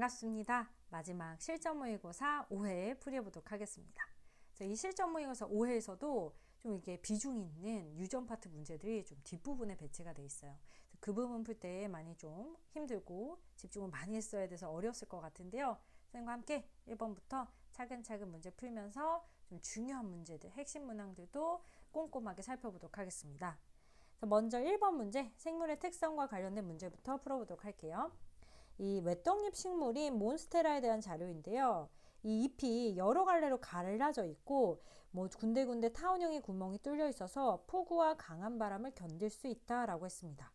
반갑습니다. 마지막 실전 모의고사 5회 풀이해보도록 하겠습니다. 이 실전 모의고사 5회에서도 좀 이게 비중 있는 유전 파트 문제들이 좀 뒷부분에 배치가 돼 있어요. 그 부분 풀 때 많이 좀 힘들고 집중을 많이 했어야 돼서 어려웠을 것 같은데요. 선생님과 함께 1번부터 차근차근 문제 풀면서 좀 중요한 문제들, 핵심 문항들도 꼼꼼하게 살펴보도록 하겠습니다. 먼저 1번 문제, 생물의 특성과 관련된 문제부터 풀어보도록 할게요. 이 외떡잎 식물인 몬스테라에 대한 자료인데요. 이 잎이 여러 갈래로 갈라져 있고 군데군데 타원형의 구멍이 뚫려 있어서 폭우와 강한 바람을 견딜 수 있다라고 했습니다.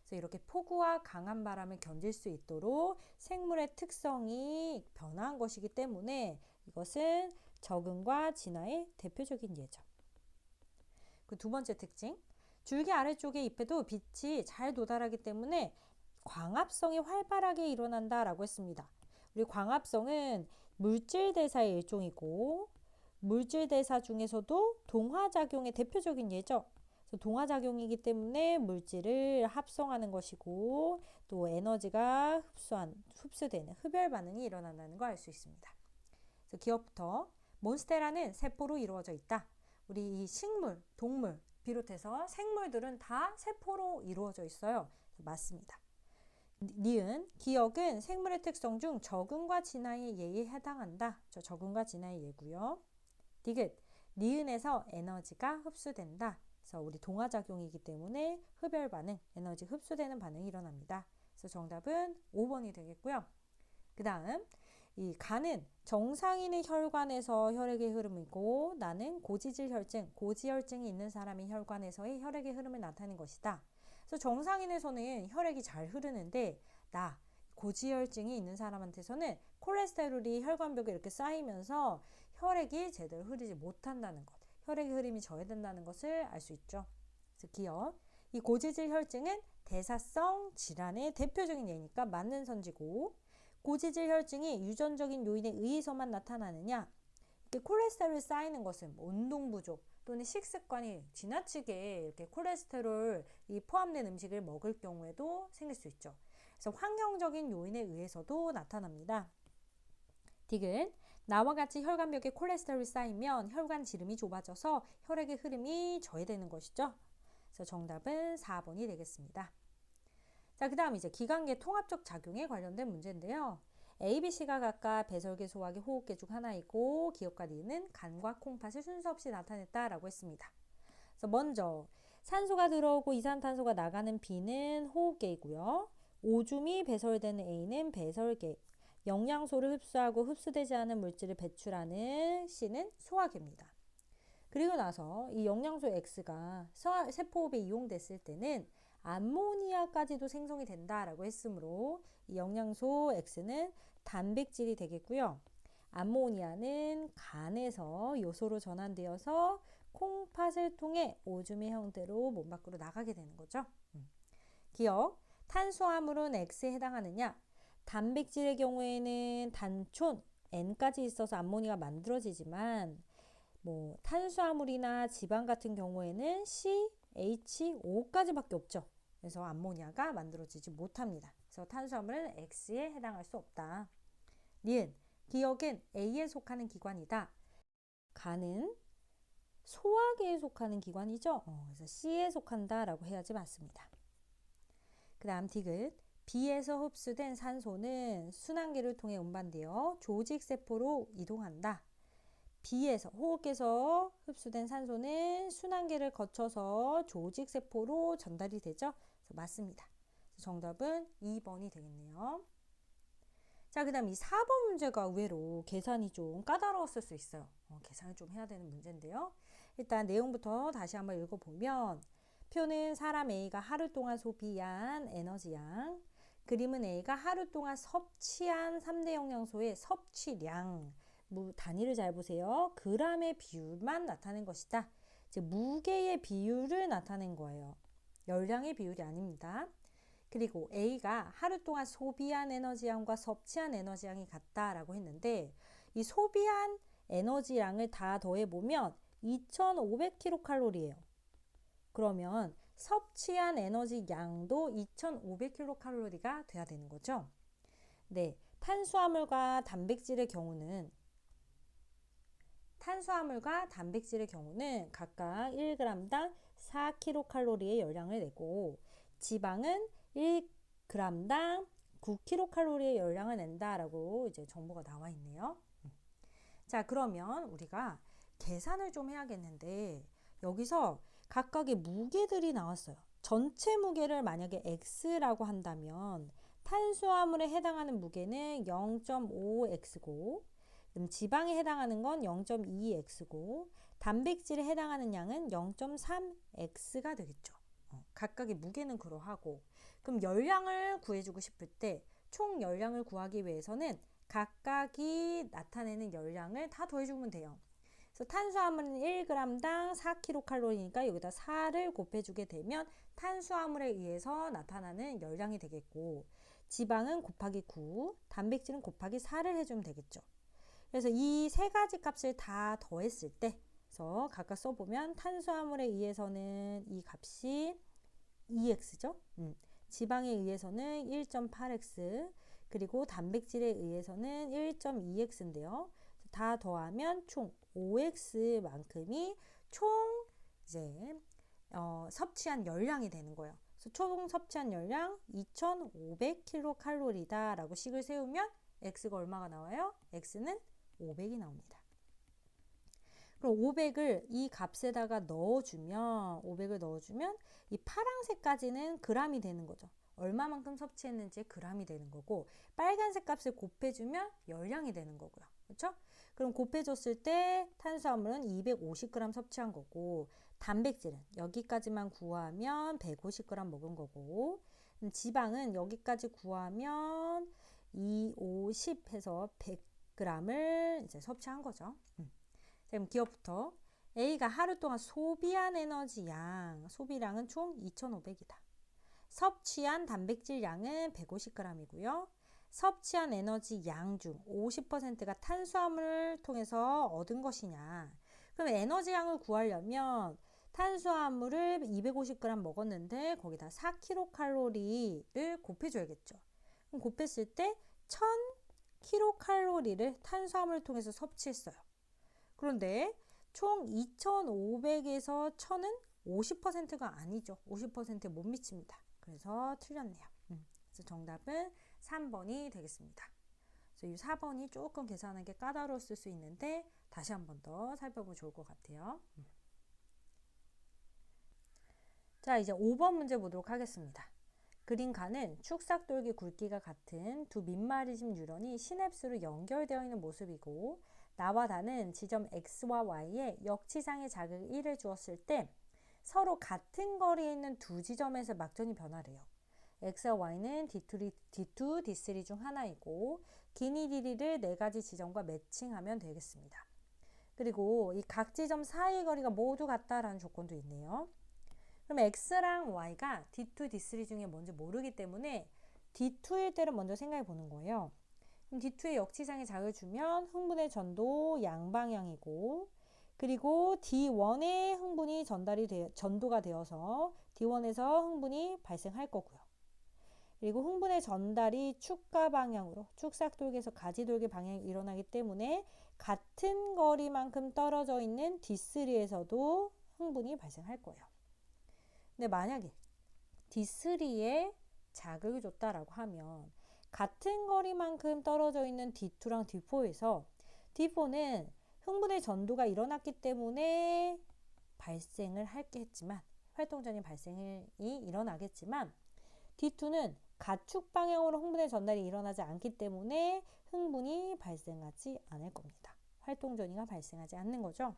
그래서 이렇게 폭우와 강한 바람을 견딜 수 있도록 생물의 특성이 변화한 것이기 때문에 이것은 적응과 진화의 대표적인 예죠. 그 두 번째 특징, 줄기 아래쪽의 잎에도 빛이 잘 도달하기 때문에 광합성이 활발하게 일어난다라고 했습니다. 우리 광합성은 물질 대사의 일종이고 물질 대사 중에서도 동화작용의 대표적인 예죠. 그래서 동화작용이기 때문에 물질을 합성하는 것이고 또 에너지가 흡수되는 흡열 반응이 일어난다는 걸 알 수 있습니다. 그래서 기억부터 몬스테라는 세포로 이루어져 있다. 우리 이 식물, 동물 비롯해서 생물들은 다 세포로 이루어져 있어요. 맞습니다. 니은, 기억은 생물의 특성 중 적응과 진화의 예에 해당한다. 적응과 진화의 예고요. 디귿, 니은에서 에너지가 흡수된다. 그래서 우리 동화작용이기 때문에 흡열 반응, 에너지 흡수되는 반응이 일어납니다. 그래서 정답은 5번이 되겠고요. 그 다음, 이 간은 정상인의 혈관에서 혈액의 흐름이고 나는 고지혈증이 있는 사람의 혈관에서의 혈액의 흐름을 나타내는 것이다. 그래서 정상인에서는 혈액이 잘 흐르는데 고지혈증이 있는 사람한테서는 콜레스테롤이 혈관벽에 이렇게 쌓이면서 혈액이 제대로 흐르지 못한다는 것, 혈액의 흐름이 저해된다는 것을 알 수 있죠. 그래서 기억, 이 고지질 혈증은 대사성 질환의 대표적인 예니까 맞는 선지고, 고지질 혈증이 유전적인 요인에 의해서만 나타나느냐? 이렇게 콜레스테롤이 쌓이는 것은 운동 부족 또는 식습관이 지나치게 이렇게 콜레스테롤이 포함된 음식을 먹을 경우에도 생길 수 있죠. 그래서 환경적인 요인에 의해서도 나타납니다. 디귿, 나와 같이 혈관벽에 콜레스테롤이 쌓이면 혈관 지름이 좁아져서 혈액의 흐름이 저해되는 것이죠. 그래서 정답은 4번이 되겠습니다. 자, 그 다음 이제 기관계 통합적 작용에 관련된 문제인데요. A, B, C가 각각 배설계, 소화계, 호흡계 중 하나이고 기억과 니은은 간과 콩팥을 순서 없이 나타냈다라고 했습니다. 그래서 먼저 산소가 들어오고 이산탄소가 나가는 B는 호흡계이고요. 오줌이 배설되는 A는 배설계, 영양소를 흡수하고 흡수되지 않은 물질을 배출하는 C는 소화계입니다. 그리고 나서 이 영양소 X가 세포호흡에 이용됐을 때는 암모니아까지도 생성이 된다라고 했으므로 이 영양소 X는 단백질이 되겠고요. 암모니아는 간에서 요소로 전환되어서 콩팥을 통해 오줌의 형태로 몸 밖으로 나가게 되는 거죠. 기억, 탄수화물은 X에 해당하느냐? 단백질의 경우에는 단촌 N까지 있어서 암모니아가 만들어지지만 탄수화물이나 지방 같은 경우에는 C, H, O까지밖에 없죠. 그래서 암모니아가 만들어지지 못합니다. 그래서 탄수화물은 X에 해당할 수 없다. 니은, 기억은 A에 속하는 기관이다. 간은 소화계에 속하는 기관이죠. 그래서 C에 속한다라고 해야지 맞습니다. 그 다음 디귿, B에서 흡수된 산소는 순환계를 통해 운반되어 조직세포로 이동한다. B에서 호흡에서 흡수된 산소는 순환계를 거쳐서 조직세포로 전달이 되죠. 그래서 맞습니다. 정답은 2번이 되겠네요. 자, 그 다음 이 4번 문제가 의외로 계산이 좀 까다로웠을 수 있어요. 계산을 좀 해야 되는 문제인데요. 일단 내용부터 다시 한번 읽어보면 표는 사람 A가 하루 동안 소비한 에너지양, 그림은 A가 하루 동안 섭취한 3대 영양소의 섭취량, 단위를 잘 보세요. 그람의 비율만 나타낸 것이다. 즉 무게의 비율을 나타낸 거예요. 열량의 비율이 아닙니다. 그리고 A가 하루 동안 소비한 에너지량과 섭취한 에너지량이 같다라고 했는데 이 소비한 에너지량을 다 더해보면 2500kcal예요. 그러면 섭취한 에너지 양도 2500kcal가 돼야 되는 거죠. 네, 탄수화물과 단백질의 경우는 각각 1g당 4kcal의 열량을 내고 지방은 1g당 9kcal의 열량을 낸다라고 이제 정보가 나와 있네요. 자, 그러면 우리가 계산을 좀 해야겠는데 여기서 각각의 무게들이 나왔어요. 전체 무게를 만약에 X라고 한다면 탄수화물에 해당하는 무게는 0.5X고 그럼 지방에 해당하는 건 0.2X고 단백질에 해당하는 양은 0.3X가 되겠죠. 각각의 무게는 그러하고 그럼 열량을 구해주고 싶을 때 총 열량을 구하기 위해서는 각각이 나타내는 열량을 다 더해주면 돼요. 그래서 탄수화물은 1g당 4kcal니까 여기다 4를 곱해주게 되면 탄수화물에 의해서 나타나는 열량이 되겠고 지방은 곱하기 9, 단백질은 곱하기 4를 해주면 되겠죠. 그래서 이 세 가지 값을 다 더했을 때 그래서 각각 써보면 탄수화물에 의해서는 이 값이 2x죠. 지방에 의해서는 1.8x 그리고 단백질에 의해서는 1.2x인데요. 다 더하면 총 5x만큼이 총 이제 섭취한 열량이 되는 거예요. 그래서 총 섭취한 열량 2500kcal이다 라고 식을 세우면 x가 얼마가 나와요? x는 500이 나옵니다. 그럼 500을 이 값에다가 넣어주면 이 파란색까지는 g이 되는 거죠. 얼마만큼 섭취했는지 g이 되는 거고 빨간색 값을 곱해주면 열량이 되는 거고요. 그렇죠? 그럼 곱해줬을 때 탄수화물은 250g 섭취한 거고 단백질은 여기까지만 구하면 150g 먹은 거고 지방은 여기까지 구하면 250 해서 100g을 이제 섭취한 거죠. 그럼 기억부터 A가 하루 동안 소비한 에너지 양, 소비량은 총 2500이다. 섭취한 단백질 양은 150g이고요. 섭취한 에너지 양 중 50%가 탄수화물을 통해서 얻은 것이냐. 그럼 에너지 양을 구하려면 탄수화물을 250g 먹었는데 거기다 4kcal를 곱해줘야겠죠. 그럼 곱했을 때 1000kcal를 탄수화물을 통해서 섭취했어요. 그런데 총 2500에서 1000은 50%가 아니죠. 50%에 못 미칩니다. 그래서 틀렸네요. 그래서 정답은 3번이 되겠습니다. 그래서 이 4번이 조금 계산하는 게 까다로웠을 수 있는데 다시 한 번 더 살펴보면 좋을 것 같아요. 자, 이제 5번 문제 보도록 하겠습니다. 그린 간은 축삭돌기 굵기가 같은 두 민마리즘 뉴런이 시냅스로 연결되어 있는 모습이고 나와 다는 지점 X와 Y에 역치상의 자극 1을 주었을 때 서로 같은 거리에 있는 두 지점에서 막전이 변화래요. X와 Y는 D2, D3 중 하나이고 길이 D를 네 가지 지점과 매칭하면 되겠습니다. 그리고 이 각 지점 사이의 거리가 모두 같다라는 조건도 있네요. 그럼 X랑 Y가 D2, D3 중에 뭔지 모르기 때문에 D2일 때를 먼저 생각해 보는 거예요. 그럼 D2에 역치상의 자극을 주면 흥분의 전도 양방향이고 그리고 D1에 흥분이 전도가 되어서 D1에서 흥분이 발생할 거고요. 그리고 흥분의 전달이 축가 방향으로 축삭돌기에서 가지돌기 방향이 일어나기 때문에 같은 거리만큼 떨어져 있는 D3에서도 흥분이 발생할 거예요. 근데 만약에 D3에 자극을 줬다라고 하면 같은 거리만큼 떨어져 있는 D2랑 D4에서 D4는 흥분의 전도가 일어났기 때문에 발생을 하겠지만 활동전이 발생이 일어나겠지만 D2는 가축 방향으로 흥분의 전달이 일어나지 않기 때문에 흥분이 발생하지 않을 겁니다. 활동전이가 발생하지 않는 거죠.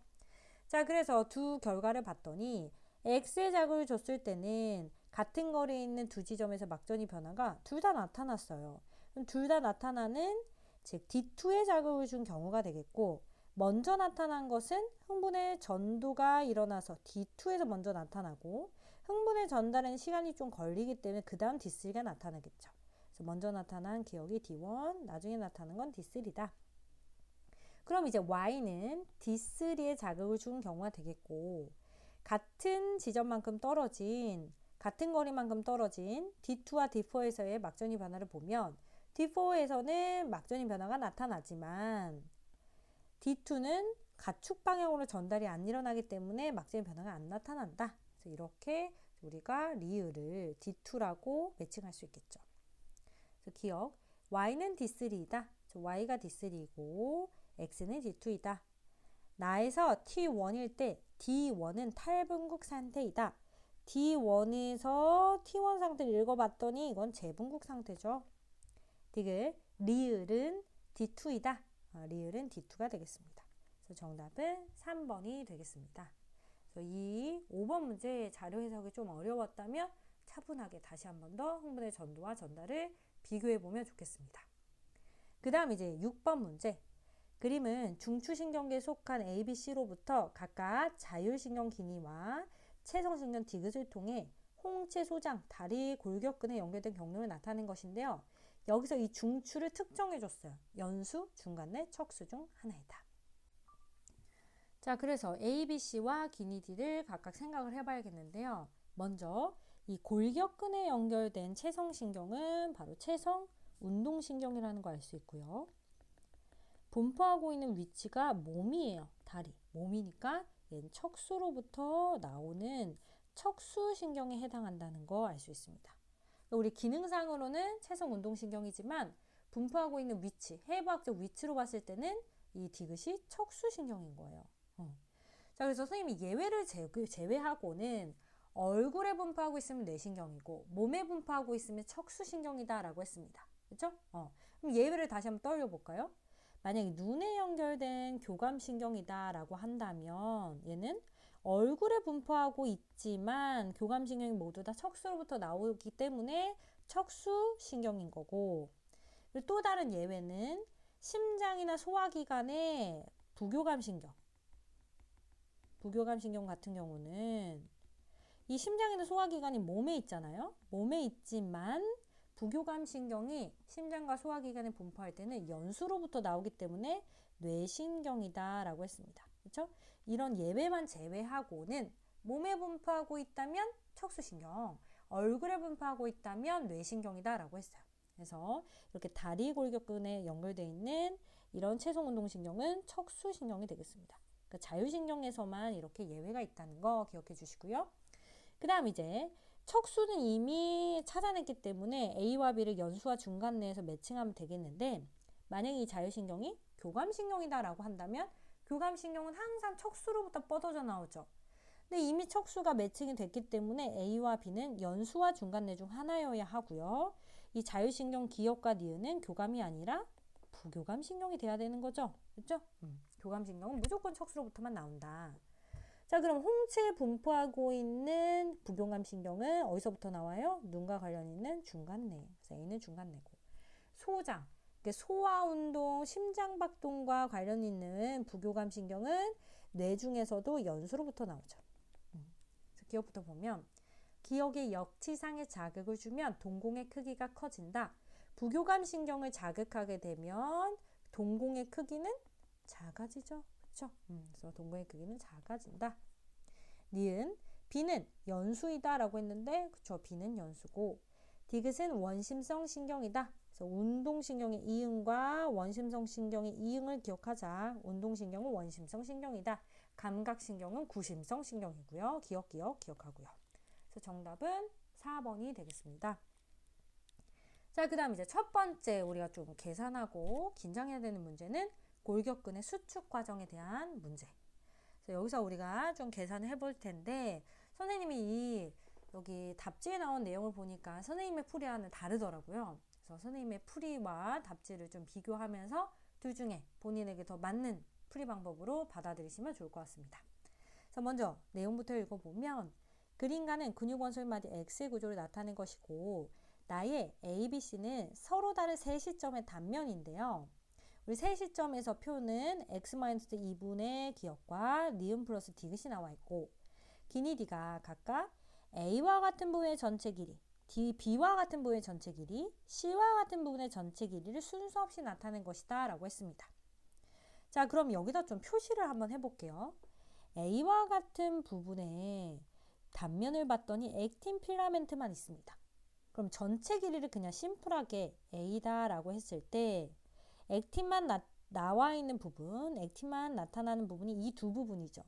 자, 그래서 두 결과를 봤더니 X의 자극을 줬을 때는 같은 거리에 있는 두 지점에서 막전이 변화가 둘 다 나타났어요. 그럼 둘 다 나타나는 즉 D2의 자극을 준 경우가 되겠고 먼저 나타난 것은 흥분의 전도가 일어나서 D2에서 먼저 나타나고 흥분의 전달은 시간이 좀 걸리기 때문에 그 다음 D3가 나타나겠죠. 그래서 먼저 나타난 기억이 D1, 나중에 나타난 건 D3다. 그럼 이제 Y는 D3의 자극을 준 경우가 되겠고 같은 지점만큼 떨어진 같은 거리만큼 떨어진 D2와 D4에서의 막전이 변화를 보면 D4에서는 막전인 변화가 나타나지만 D2는 가축 방향으로 전달이 안 일어나기 때문에 막전인 변화가 안 나타난다. 그래서 이렇게 우리가 리을을 D2라고 매칭할 수 있겠죠. 그래서 기억, Y는 D3이다. Y가 D3이고 X는 D2이다. 나에서 T1일 때 D1은 탈분국 상태이다. D1에서 T1 상태를 읽어봤더니 이건 재분국 상태죠. 디귿, 리을은 D2이다. 리을은 D2가 되겠습니다. 그래서 정답은 3번이 되겠습니다. 그래서 이 5번 문제 자료 해석이 좀 어려웠다면 차분하게 다시 한 번 더 흥분의 전도와 전달을 비교해보면 좋겠습니다. 그 다음 이제 6번 문제. 그림은 중추신경계에 속한 A, B, C로부터 각각 자율신경 기니와 체성신경 디귿을 통해 홍채 소장, 다리 골격근에 연결된 경로를 나타낸 것인데요. 여기서 이 중추를 특정해줬어요. 연수, 중간내, 척수 중 하나이다. 자, 그래서 A, B, C와 기니, D를 각각 생각을 해봐야겠는데요. 먼저 이 골격근에 연결된 체성신경은 바로 체성 운동신경이라는 거 알 수 있고요. 분포하고 있는 위치가 몸이에요. 다리. 몸이니까 얘는 척수로부터 나오는 척수신경에 해당한다는 거 알 수 있습니다. 우리 기능상으로는 체성 운동신경이지만 분포하고 있는 위치, 해부학적 위치로 봤을 때는 이 디귿이 척수신경인 거예요. 자, 그래서 선생님이 예외를 제외하고는 얼굴에 분포하고 있으면 뇌신경이고 몸에 분포하고 있으면 척수신경이다 라고 했습니다. 그렇죠? 그럼 예외를 다시 한번 떠올려 볼까요? 만약에 눈에 연결된 교감신경이다 라고 한다면 얘는 얼굴에 분포하고 있지만 교감신경이 모두 다 척수로부터 나오기 때문에 척수신경인 거고, 그리고 또 다른 예외는 심장이나 소화기관의 부교감신경 같은 경우는 이 심장이나 소화기관이 몸에 있잖아요. 몸에 있지만 부교감신경이 심장과 소화기관에 분포할 때는 연수로부터 나오기 때문에 뇌신경이다 라고 했습니다. 그렇죠? 이런 예외만 제외하고는 몸에 분포하고 있다면 척수신경, 얼굴에 분포하고 있다면 뇌신경이다 라고 했어요. 그래서 이렇게 다리 골격근에 연결되어 있는 이런 체성운동신경은 척수신경이 되겠습니다. 그러니까 자율신경에서만 이렇게 예외가 있다는 거 기억해 주시고요. 그 다음 이제 척수는 이미 찾아냈기 때문에 A와 B를 연수와 중간 내에서 매칭하면 되겠는데, 만약에 이 자율신경이 교감신경이다 라고 한다면 교감신경은 항상 척수로부터 뻗어져 나오죠. 근데 이미 척수가 매칭이 됐기 때문에 A와 B는 연수와 중간 내 중 하나여야 하고요. 이 자율신경 기역과 니은은 교감이 아니라 부교감신경이 돼야 되는 거죠. 그렇죠? 교감신경은 무조건 척수로부터만 나온다. 자, 그럼 홍채에 분포하고 있는 부교감신경은 어디서부터 나와요? 눈과 관련 있는 중간내. 그래서 A는 중간내고. 소장, 소화운동, 심장박동과 관련 있는 부교감신경은 뇌 중에서도 연수로부터 나오죠. 그래서 기억부터 보면 기억의 역치상에 자극을 주면 동공의 크기가 커진다. 부교감신경을 자극하게 되면 동공의 크기는 작아지죠. 그렇죠? 그래서 동공의 크기는 작아진다. 니은, B는 연수이다 라고 했는데, 그쵸? B는 연수고, 디귿은 원심성 신경이다. 그래서 운동신경의 이응과 원심성 신경의 이응을 기억하자. 운동신경은 원심성 신경이다. 감각신경은 구심성 신경이고요. 기억하고요. 그래서 정답은 4번이 되겠습니다. 자, 그 다음 이제 첫 번째 우리가 좀 계산하고 긴장해야 되는 문제는 골격근의 수축 과정에 대한 문제. 그래서 여기서 우리가 좀 계산을 해볼 텐데, 선생님이 여기 답지에 나온 내용을 보니까 선생님의 풀이와는 다르더라고요. 그래서 선생님의 풀이와 답지를 좀 비교하면서 둘 중에 본인에게 더 맞는 풀이 방법으로 받아들이시면 좋을 것 같습니다. 그래서 먼저 내용부터 읽어보면, 그림과는 근육원소의 X의 구조를 나타낸 것이고, 나의 A, B, C는 서로 다른 세 시점의 단면인데요. 우리 세 시점에서 표는 X-2분의 기억과 니은 플러스 디귿이 나와 있고, 기니 D가 각각 A와 같은 부분의 전체 길이, B와 같은 부분의 전체 길이, C와 같은 부분의 전체 길이를 순서 없이 나타낸 것이다 라고 했습니다. 자, 그럼 여기다 좀 표시를 한번 해볼게요. A와 같은 부분에 단면을 봤더니 액틴 필라멘트만 있습니다. 그럼 전체 길이를 그냥 심플하게 A다라고 했을 때 액틴만 나와 있는 부분, 액틴만 나타나는 부분이 이 두 부분이죠.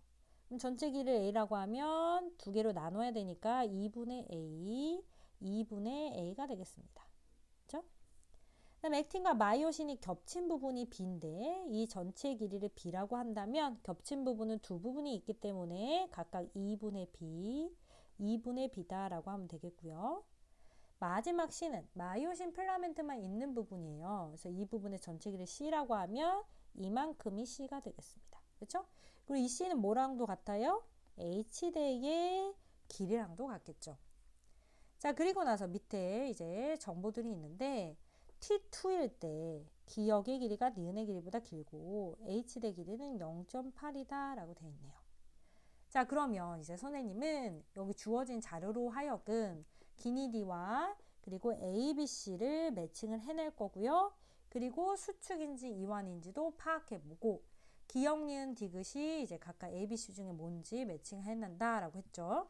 그럼 전체 길이를 A라고 하면 두 개로 나눠야 되니까 2분의 A, 2분의 A가 되겠습니다. 그렇죠? 그다음 액틴과 마이오신이 겹친 부분이 B인데 이 전체 길이를 B라고 한다면 겹친 부분은 두 부분이 있기 때문에 각각 2분의 B, 2분의 B다라고 하면 되겠고요. 마지막 C는 마이오신 필라멘트만 있는 부분이에요. 그래서 이 부분의 전체 길이를 C라고 하면 이만큼이 C가 되겠습니다. 그렇죠? 그리고 이 C는 뭐랑도 같아요? H대의 길이랑도 같겠죠. 자, 그리고 나서 밑에 이제 정보들이 있는데 T2일 때 기역의 길이가 니은의 길이보다 길고 H대 길이는 0.8이다 라고 되어 있네요. 자, 그러면 이제 선생님은 여기 주어진 자료로 하여금 기니디와 그리고 ABC를 매칭을 해낼 거고요. 그리고 수축인지 이완인지도 파악해보고 기역, 니은, 디귿이 이제 각각 ABC 중에 뭔지 매칭해낸다 라고 했죠.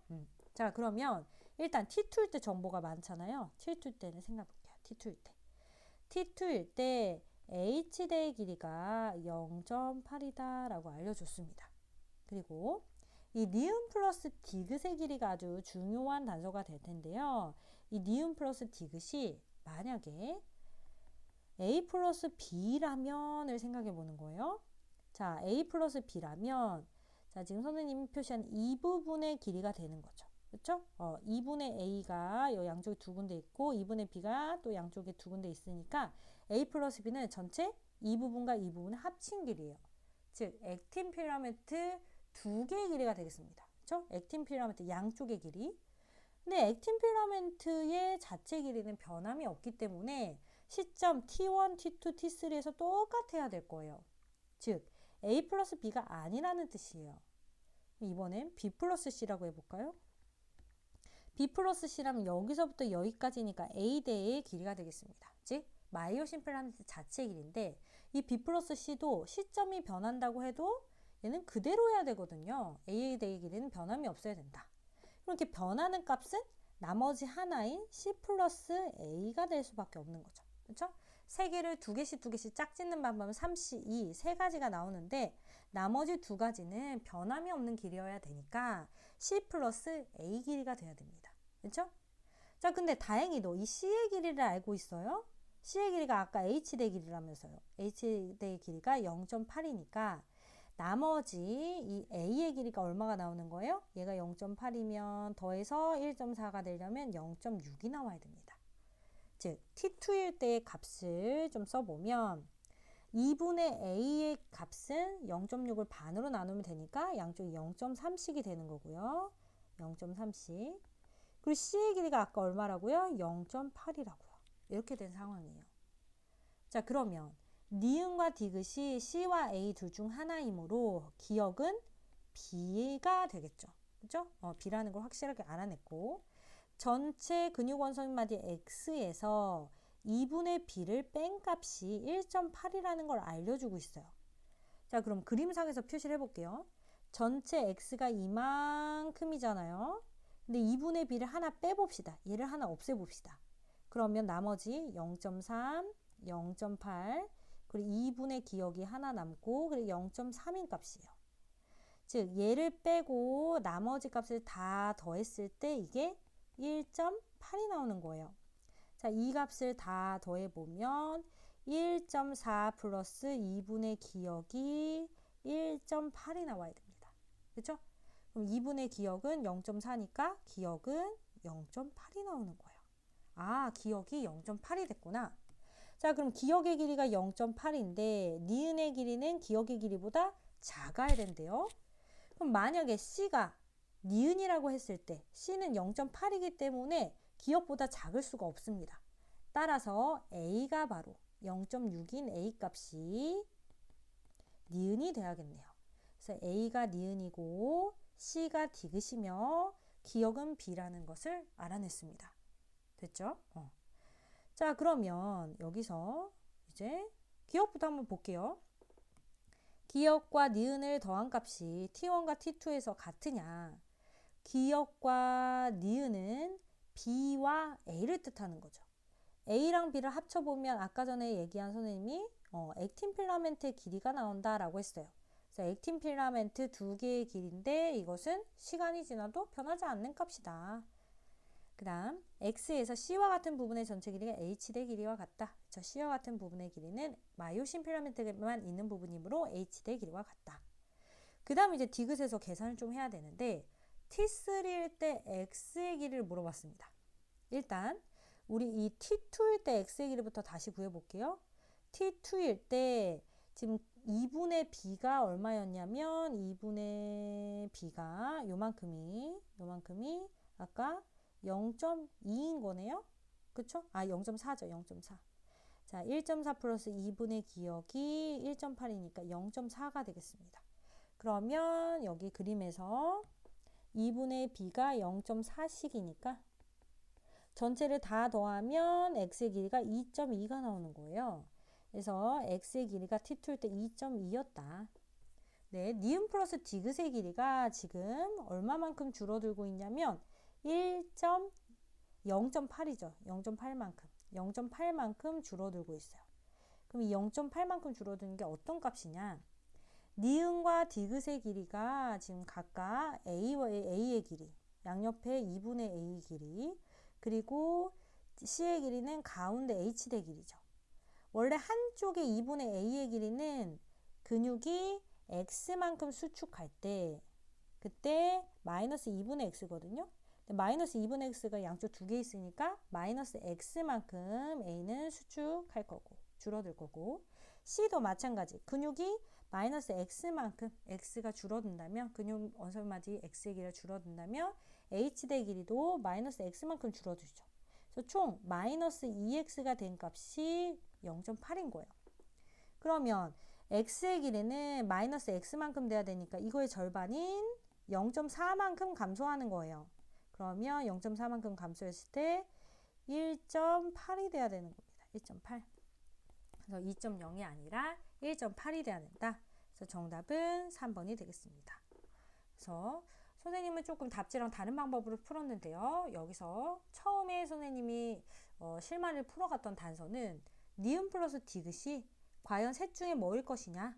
자, 그러면 일단 T2일 때 정보가 많잖아요. T2일 때는 생각해볼게요. T2일 때. T2일 때 H대의 길이가 0.8이다 라고 알려줬습니다. 그리고 이 니은 플러스 디귿의 길이가 아주 중요한 단서가 될 텐데요. 이 니은 플러스 디귿이 만약에 A 플러스 B라면을 생각해 보는 거예요. 자, A 플러스 B라면 자, 지금 선생님이 표시한 이 부분의 길이가 되는 거죠. 그렇죠? 2분의 A가 양쪽에 두 군데 있고 2분의 B가 또 양쪽에 두 군데 있으니까 A 플러스 B는 전체 이 부분과 이 부분의 합친 길이에요. 즉, 액틴 필라멘트 두 개의 길이가 되겠습니다. 그렇죠? 액틴 필라멘트 양쪽의 길이. 근데 액틴 필라멘트의 자체 길이는 변함이 없기 때문에 시점 T1, T2, T3에서 똑같아야 될 거예요. 즉, A 플러스 B가 아니라는 뜻이에요. 이번엔 B 플러스 C라고 해볼까요? B 플러스 C라면 여기서부터 여기까지니까 A대의 길이가 되겠습니다. 즉, 마이오신 필라멘트 자체의 길이인데 이 B 플러스 C도 시점이 변한다고 해도 얘는 그대로여야 되거든요. A대의 길이는 변함이 없어야 된다. 이렇게 변하는 값은 나머지 하나인 C 플러스 A가 될 수밖에 없는 거죠. 그렇죠? 세 개를 두 개씩 짝짓는 방법은 3C, 2, 세 가지가 나오는데 나머지 두 가지는 변함이 없는 길이어야 되니까 C 플러스 A 길이가 돼야 됩니다. 그렇죠? 자, 근데 다행히도 이 C의 길이를 알고 있어요. C의 길이가 아까 H대 길이라면서요. H대 길이가 0.8이니까 나머지 이 A의 길이가 얼마가 나오는 거예요? 얘가 0.8이면 더해서 1.4가 되려면 0.6이 나와야 됩니다. 즉, T2일 때의 값을 좀 써보면 2분의 A의 값은 0.6을 반으로 나누면 되니까 양쪽이 0.3씩이 되는 거고요. 0.3씩. 그리고 C의 길이가 아까 얼마라고요? 0.8이라고요. 이렇게 된 상황이에요. 자, 그러면 니은과 디귿이 C와 A 둘 중 하나이므로 기역은 B가 되겠죠. 그죠? B라는 걸 확실하게 알아냈고 전체 근육 원소인 마디 X에서 2분의 B를 뺀 값이 1.8이라는 걸 알려주고 있어요. 자, 그럼 그림상에서 표시를 해볼게요. 전체 X가 이만큼이잖아요. 근데 2분의 B를 하나 빼봅시다. 얘를 하나 없애봅시다. 그러면 나머지 0.3, 0.8 그리고 2분의 기역이 하나 남고 그리고 0.3인 값이에요. 즉 얘를 빼고 나머지 값을 다 더했을 때 이게 1.8이 나오는 거예요. 자, 이 값을 다 더해보면 1.4 플러스 2분의 기역이 1.8이 나와야 됩니다. 그렇죠? 그럼 2분의 기역은 0.4니까 기역은 0.8이 나오는 거예요. 아, 기역이 0.8이 됐구나. 자, 그럼 기역의 길이가 0.8인데 니은의 길이는 기역의 길이보다 작아야 된대요. 그럼 만약에 C가 니은이라고 했을 때 C는 0.8이기 때문에 기역보다 작을 수가 없습니다. 따라서 A가 바로 0.6인 A 값이 니은이 돼야겠네요. 그래서 A가 니은이고 C가 디귿이며 기역은 B라는 것을 알아냈습니다. 됐죠? 자, 그러면 여기서 이제 기역부터 한번 볼게요. 기역과 니은을 더한 값이 T1과 T2에서 같으냐? 기역과 니은은 B와 A를 뜻하는 거죠. A랑 B를 합쳐보면 아까 전에 얘기한 선생님이 액틴 필라멘트의 길이가 나온다라고 했어요. 그래서 액틴 필라멘트 두 개의 길인데 이것은 시간이 지나도 변하지 않는 값이다. 그 다음 X에서 C와 같은 부분의 전체 길이가 H대 길이와 같다. 저 C와 같은 부분의 길이는 마이오신 필라멘트만 있는 부분이므로 H대 길이와 같다. 그 다음 이제 디귿에서 계산을 좀 해야 되는데 T3일 때 X의 길이를 물어봤습니다. 일단 우리 이 T2일 때 X의 길이부터 다시 구해볼게요. T2일 때 지금 2분의 B가 얼마였냐면 2분의 B가 요만큼이 아까 0.2인 거네요. 그쵸? 0.4죠. 0.4. 자, 1.4 플러스 2분의 기억이 1.8이니까 0.4가 되겠습니다. 그러면 여기 그림에서 2분의 B가 0.4씩이니까 전체를 다 더하면 X의 길이가 2.2가 나오는 거예요. 그래서 X의 길이가 T2일 때 2.2였다. 네, 니은 플러스 디귿의 길이가 지금 얼마만큼 줄어들고 있냐면 0.8이죠. 0.8만큼. 0.8만큼 줄어들고 있어요. 그럼 이 0.8만큼 줄어드는 게 어떤 값이냐? 니은과 디귿의 길이가 지금 각각 A와 A의 길이, 양옆에 2분의 A 길이, 그리고 C의 길이는 가운데 H대 길이죠. 원래 한쪽에 2분의 A의 길이는 근육이 X만큼 수축할 때 그때 마이너스 2분의 X거든요. 마이너스 2분의 X가 양쪽 두 개 있으니까 마이너스 X만큼 A는 수축할 거고 줄어들 거고 C도 마찬가지. 근육이 마이너스 X만큼 X가 줄어든다면 근육 원설마디 X의 길이가 줄어든다면 H대 길이도 마이너스 X만큼 줄어들죠. 그래서 총 마이너스 2X가 된 값이 0.8인 거예요. 그러면 X의 길이는 마이너스 X만큼 돼야 되니까 이거의 절반인 0.4만큼 감소하는 거예요. 그러면 0.4만큼 감소했을 때 1.8이 돼야 되는 겁니다. 1.8. 그래서 2.0이 아니라 1.8이 돼야 된다. 그래서 정답은 3번이 되겠습니다. 그래서 선생님은 조금 답지랑 다른 방법으로 풀었는데요. 여기서 처음에 선생님이 실마리를 풀어갔던 단서는 니은 플러스 디귿이 과연 셋 중에 뭐일 것이냐?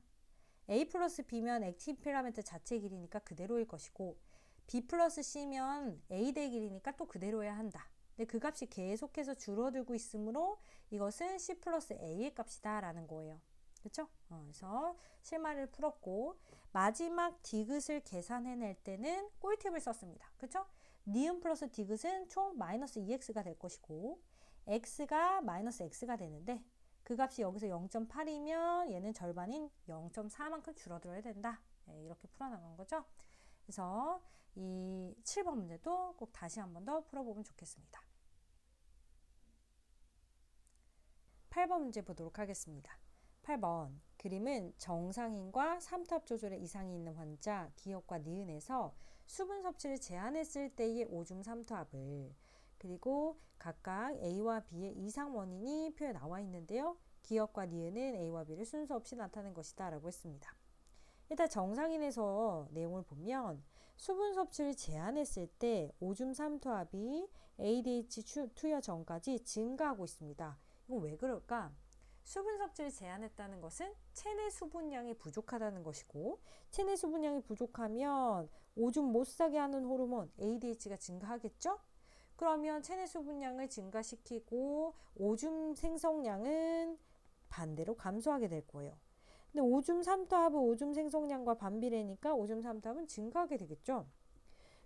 A 플러스 B면 액틴 필라멘트 자체 길이니까 그대로일 것이고 B 플러스 C면 A대 길이니까 또 그대로여야 한다. 근데 그 값이 계속해서 줄어들고 있으므로 이것은 C 플러스 A의 값이다 라는 거예요. 그렇죠? 그래서 실마리를 풀었고 마지막 디귿을 계산해낼 때는 꿀팁을 썼습니다. 그렇죠? 니은 플러스 디귿은 총 마이너스 2x가 될 것이고 x가 마이너스 x가 되는데 그 값이 여기서 0.8이면 얘는 절반인 0.4만큼 줄어들어야 된다. 네, 이렇게 풀어나간 거죠. 그래서 이 7번 문제도 꼭 다시 한 번 더 풀어보면 좋겠습니다. 8번 문제 보도록 하겠습니다. 8번 그림은 정상인과 삼투압 조절에 이상이 있는 환자 기억과 니은에서 수분 섭취를 제한했을 때의 오줌 삼투압을 그리고 각각 A와 B의 이상 원인이 표에 나와 있는데요. 기억과 니은은 A와 B를 순서 없이 나타낸 것이다 라고 했습니다. 일단 정상인에서 내용을 보면 수분 섭취를 제한했을 때 오줌 삼투압이 ADH 투여 전까지 증가하고 있습니다. 이거 왜 그럴까? 수분 섭취를 제한했다는 것은 체내 수분량이 부족하다는 것이고 체내 수분량이 부족하면 오줌 못 싸게 하는 호르몬 ADH가 증가하겠죠? 그러면 체내 수분량을 증가시키고 오줌 생성량은 반대로 감소하게 될 거예요. 근데 오줌 삼투압은 오줌 생성량과 반비례니까 오줌 삼투압은 증가하게 되겠죠.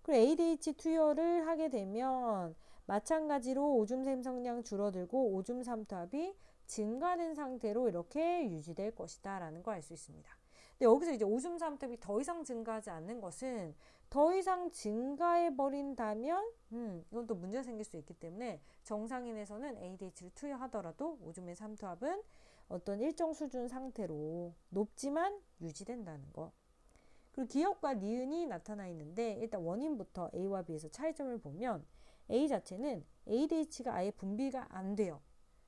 그리고 ADH 투여를 하게 되면 마찬가지로 오줌 생성량 줄어들고 오줌 삼투압이 증가된 상태로 이렇게 유지될 것이다 라는 걸 알 수 있습니다. 근데 여기서 이제 오줌 삼투압이 더 이상 증가하지 않는 것은 더 이상 증가해 버린다면 이건 또 문제가 생길 수 있기 때문에 정상인에서는 ADH를 투여하더라도 오줌의 삼투압은 어떤 일정 수준 상태로 높지만 유지된다는 거. 그리고 기억과 니은이 나타나 있는데 일단 원인부터 A와 B에서 차이점을 보면 A 자체는 ADH가 아예 분비가 안 돼요.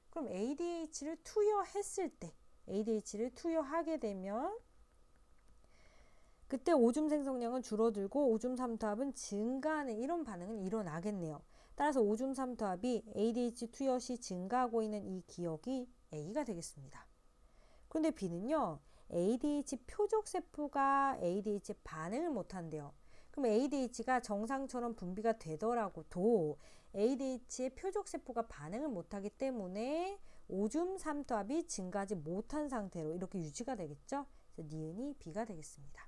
그럼 ADH를 투여했을 때 ADH를 투여하게 되면 그때 오줌 생성량은 줄어들고 오줌 삼투압은 증가하는 이런 반응은 일어나겠네요. 따라서 오줌 삼투압이 ADH 투여시 증가하고 있는 이 기억이 A가 되겠습니다. 그런데 B는요. ADH 표적세포가 ADH에 반응을 못한대요. 그럼 ADH가 정상처럼 분비가 되더라도 ADH의 표적세포가 반응을 못하기 때문에 오줌 삼투압이 증가하지 못한 상태로 이렇게 유지가 되겠죠. 그래서 니은이 B가 되겠습니다.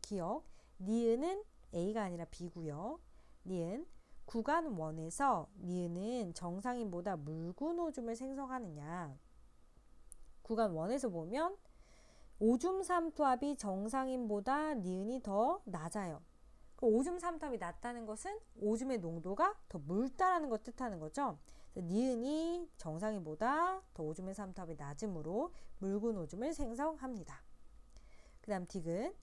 기억, 니은은 A가 아니라 B고요. 니은, 구간 1에서 니은은 정상인보다 묽은 오줌을 생성하느냐. 구간 1에서 보면 오줌 삼투압이 정상인보다 니은이 더 낮아요. 오줌 삼투압이 낮다는 것은 오줌의 농도가 더 묽다라는 걸 뜻하는 거죠. 니은이 정상인보다 더 오줌의 삼투압이 낮으므로 묽은 오줌을 생성합니다. 그 다음 디귿,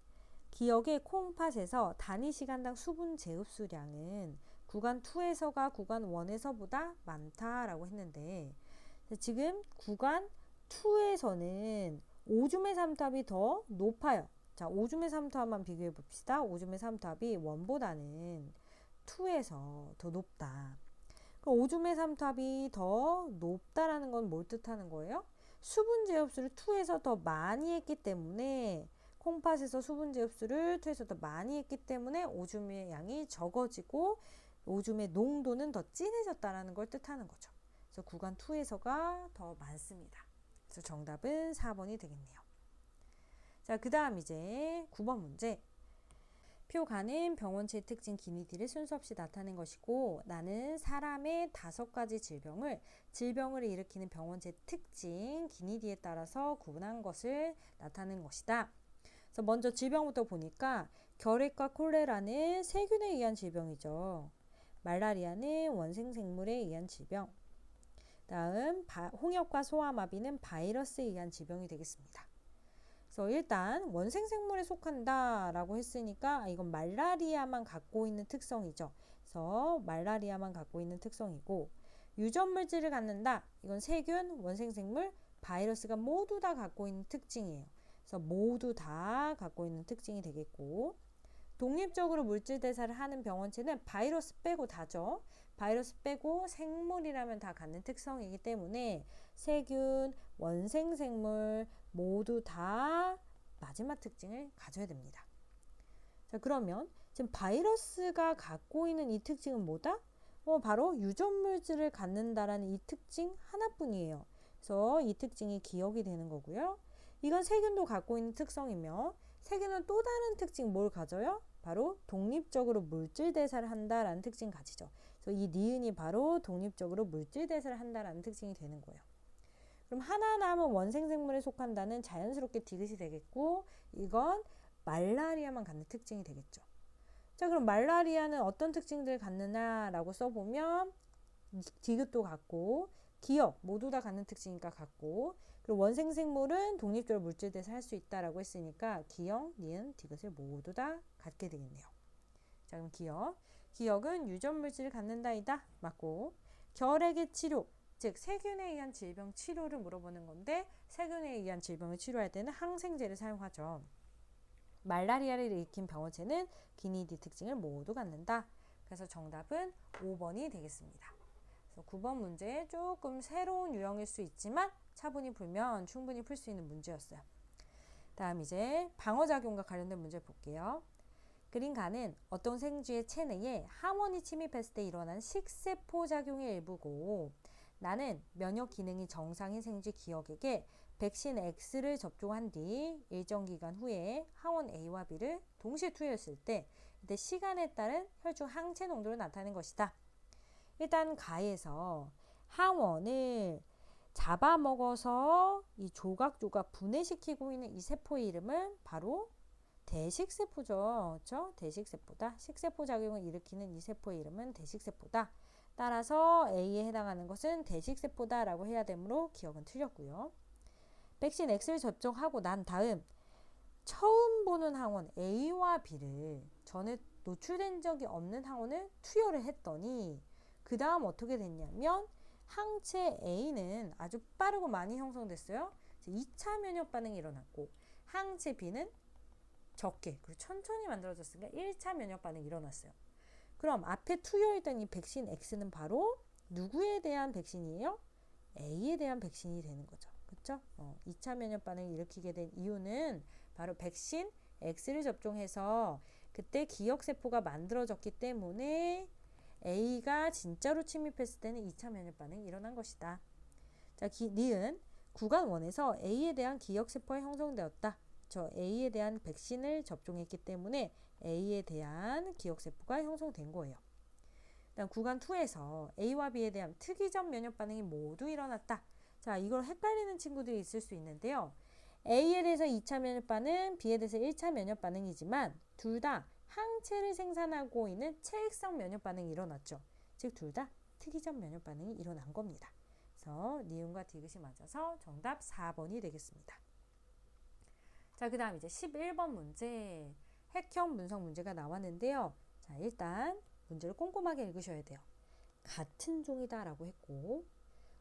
기억의 콩팥에서 단위 시간당 수분 재흡수량은 구간 2에서가 구간 1에서보다 많다라고 했는데 지금 구간 2에서는 오줌의 삼투압이 더 높아요. 자, 오줌의 삼투압만 비교해 봅시다. 오줌의 삼투압이 1보다는 2에서 더 높다. 그럼 오줌의 삼투압이 더 높다라는 건 뭘 뜻하는 거예요? 수분 재흡수를 2에서 더 많이 했기 때문에 콩팥에서 수분 재흡수를 2에서 더 많이 했기 때문에 오줌의 양이 적어지고 오줌의 농도는 더 진해졌다라는 걸 뜻하는 거죠. 그래서 구간 2에서가 더 많습니다. 그래서 정답은 4번이 되겠네요. 자, 그 다음 이제 9번 문제. 표가는 병원체의 특징 기니디를 순서 없이 나타낸 것이고 나는 사람의 5가지 질병을 일으키는 병원체의 특징 기니디에 따라서 구분한 것을 나타낸 것이다. 그래서 먼저 질병부터 보니까 결핵과 콜레라는 세균에 의한 질병이죠. 말라리아는 원생생물에 의한 질병. 다음 홍역과 소아마비는 바이러스에 의한 질병이 되겠습니다. 그래서 일단 원생생물에 속한다라고 했으니까 이건 말라리아만 갖고 있는 특성이죠. 그래서 말라리아만 갖고 있는 특성이고 유전물질을 갖는다. 이건 세균, 원생생물, 바이러스가 모두 다 갖고 있는 특징이에요. 그래서 모두 다 갖고 있는 특징이 되겠고 독립적으로 물질 대사를 하는 병원체는 바이러스 빼고 다죠. 바이러스 빼고 생물이라면 다 갖는 특성이기 때문에 세균, 원생생물 모두 다 마지막 특징을 가져야 됩니다. 자, 그러면 지금 바이러스가 갖고 있는 이 특징은 뭐다? 바로 유전물질을 갖는다라는 이 특징 하나뿐이에요. 그래서 이 특징이 기억이 되는 거고요. 이건 세균도 갖고 있는 특성이며 세균은 또 다른 특징 뭘 가져요? 바로 독립적으로 물질 대사를 한다라는 특징 가지죠. 그래서 이 니은이 바로 독립적으로 물질 대사를 한다라는 특징이 되는 거예요. 그럼 하나 남은 원생생물에 속한다는 자연스럽게 디귿이 되겠고 이건 말라리아만 갖는 특징이 되겠죠. 자, 그럼 말라리아는 어떤 특징들을 갖느냐라고 써보면 디귿도 같고 기억 모두 다 갖는 특징이니까 같고 그리고 원생생물은 독립적으로 물질 대사를 할 수 있다라고 했으니까 기억, 니은, 디귿을 모두 다 갖게 되겠네요. 자, 그럼 기억은 유전물질을 갖는다이다. 맞고 결핵의 치료, 즉 세균에 의한 질병 치료를 물어보는 건데 세균에 의한 질병을 치료할 때는 항생제를 사용하죠. 말라리아를 일으킨 병원체는 기니디 특징을 모두 갖는다. 그래서 정답은 5번이 되겠습니다. 그래서 9번 문제 조금 새로운 유형일 수 있지만 차분히 풀면 충분히 풀 수 있는 문제였어요. 다음 이제 방어작용과 관련된 문제 볼게요. 그린가는 어떤 생쥐의 체내에 항원이 침입했을 때 일어나는 식세포 작용의 일부고 나는 면역 기능이 정상인 생쥐 기억에게 백신 X를 접종한 뒤 일정 기간 후에 항원 A와 B를 동시에 투여했을 때 이때 시간에 따른 혈중 항체 농도를 나타낸 것이다. 일단 가에서 항원을 잡아먹어서 이 조각조각 분해시키고 있는 이 세포의 이름은 바로 대식세포죠. 그렇죠? 대식세포다. 식세포 작용을 일으키는 이 세포의 이름은 대식세포다. 따라서 A에 해당하는 것은 대식세포다라고 해야 되므로 기억은 틀렸고요. 백신 X를 접종하고 난 다음 처음 보는 항원 A와 B를 전에 노출된 적이 없는 항원을 투여를 했더니 그 다음 어떻게 됐냐면 항체 A는 아주 빠르고 많이 형성됐어요. 2차 면역 반응이 일어났고 항체 B는 적게 그리고 천천히 만들어졌으니까 1차 면역 반응이 일어났어요. 그럼 앞에 투여했던 이 백신 X는 바로 누구에 대한 백신이에요? A에 대한 백신이 되는 거죠. 그렇죠? 2차 면역 반응을 일으키게 된 이유는 바로 백신 X를 접종해서 그때 기억세포가 만들어졌기 때문에 A가 진짜로 침입했을 때는 2차 면역 반응이 일어난 것이다. 자, 니은 구간 1에서 A에 대한 기억세포가 형성되었다. 저 A에 대한 백신을 접종했기 때문에 A에 대한 기억세포가 형성된 거예요. 그다음 구간 2에서 A와 B에 대한 특이적 면역 반응이 모두 일어났다. 자, 이걸 헷갈리는 친구들이 있을 수 있는데요. A에 대해서 2차 면역 반응, B에 대해서 1차 면역 반응이지만 둘 다 항체를 생산하고 있는 체액성 면역 반응이 일어났죠. 즉 둘 다 특이적 면역 반응이 일어난 겁니다. 그래서 니은과 디귿이 맞아서 정답 4번이 되겠습니다. 자, 그 다음 이제 11번 문제, 핵형 분석 문제가 나왔는데요. 자, 일단 문제를 꼼꼼하게 읽으셔야 돼요. 같은 종이다 라고 했고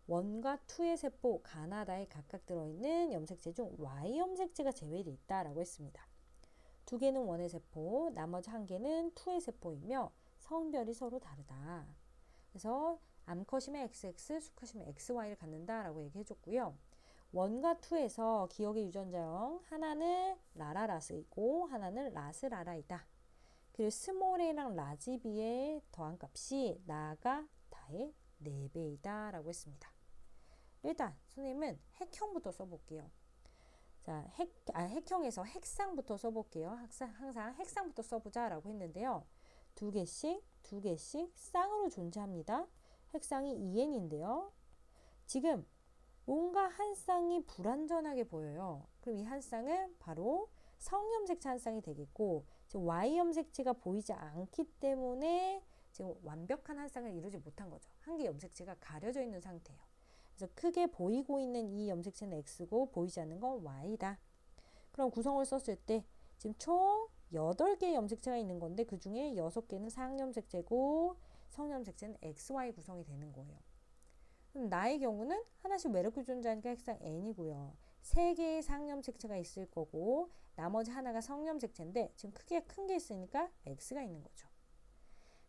1과 2의 세포 가나다에 각각 들어있는 염색체 중 Y 염색체가 제외되어 있다 라고 했습니다. 2개는 1의 세포, 나머지 1개는 2의 세포이며 성별이 서로 다르다. 그래서 암컷이면 XX, 수컷이면 XY를 갖는다 라고 얘기해줬고요. 1과 2에서 기억의 유전자형 하나는 라라라스이고 하나는 라스라라이다. 그리고 스몰 a랑 라지 b의 더한 값이 나가 다의 4배이다 라고 했습니다. 일단 선생님은 핵형부터 써볼게요. 자, 핵형에서 핵상부터 써볼게요. 항상 핵상부터 써보자 라고 했는데요. 두 개씩 쌍으로 존재합니다. 핵상이 2n인데요. 지금 뭔가 한 쌍이 불완전하게 보여요. 그럼 이 한 쌍은 바로 성염색체 한 쌍이 되겠고, 지금 Y 염색체가 보이지 않기 때문에 지금 완벽한 한 쌍을 이루지 못한 거죠. 한 개 염색체가 가려져 있는 상태예요. 그래서 크게 보이고 있는 이 염색체는 X고 보이지 않는 건 Y다. 그럼 구성을 썼을 때 지금 총 8개의 염색체가 있는 건데 그 중에 6개는 상염색체고 성염색체는 XY 구성이 되는 거예요. 그럼 나의 경우는 하나씩 외롭게 존재하니까 핵상 N이고요. 3개의 상염색체가 있을 거고 나머지 하나가 성염색체인데 지금 크게 큰 게 있으니까 X가 있는 거죠.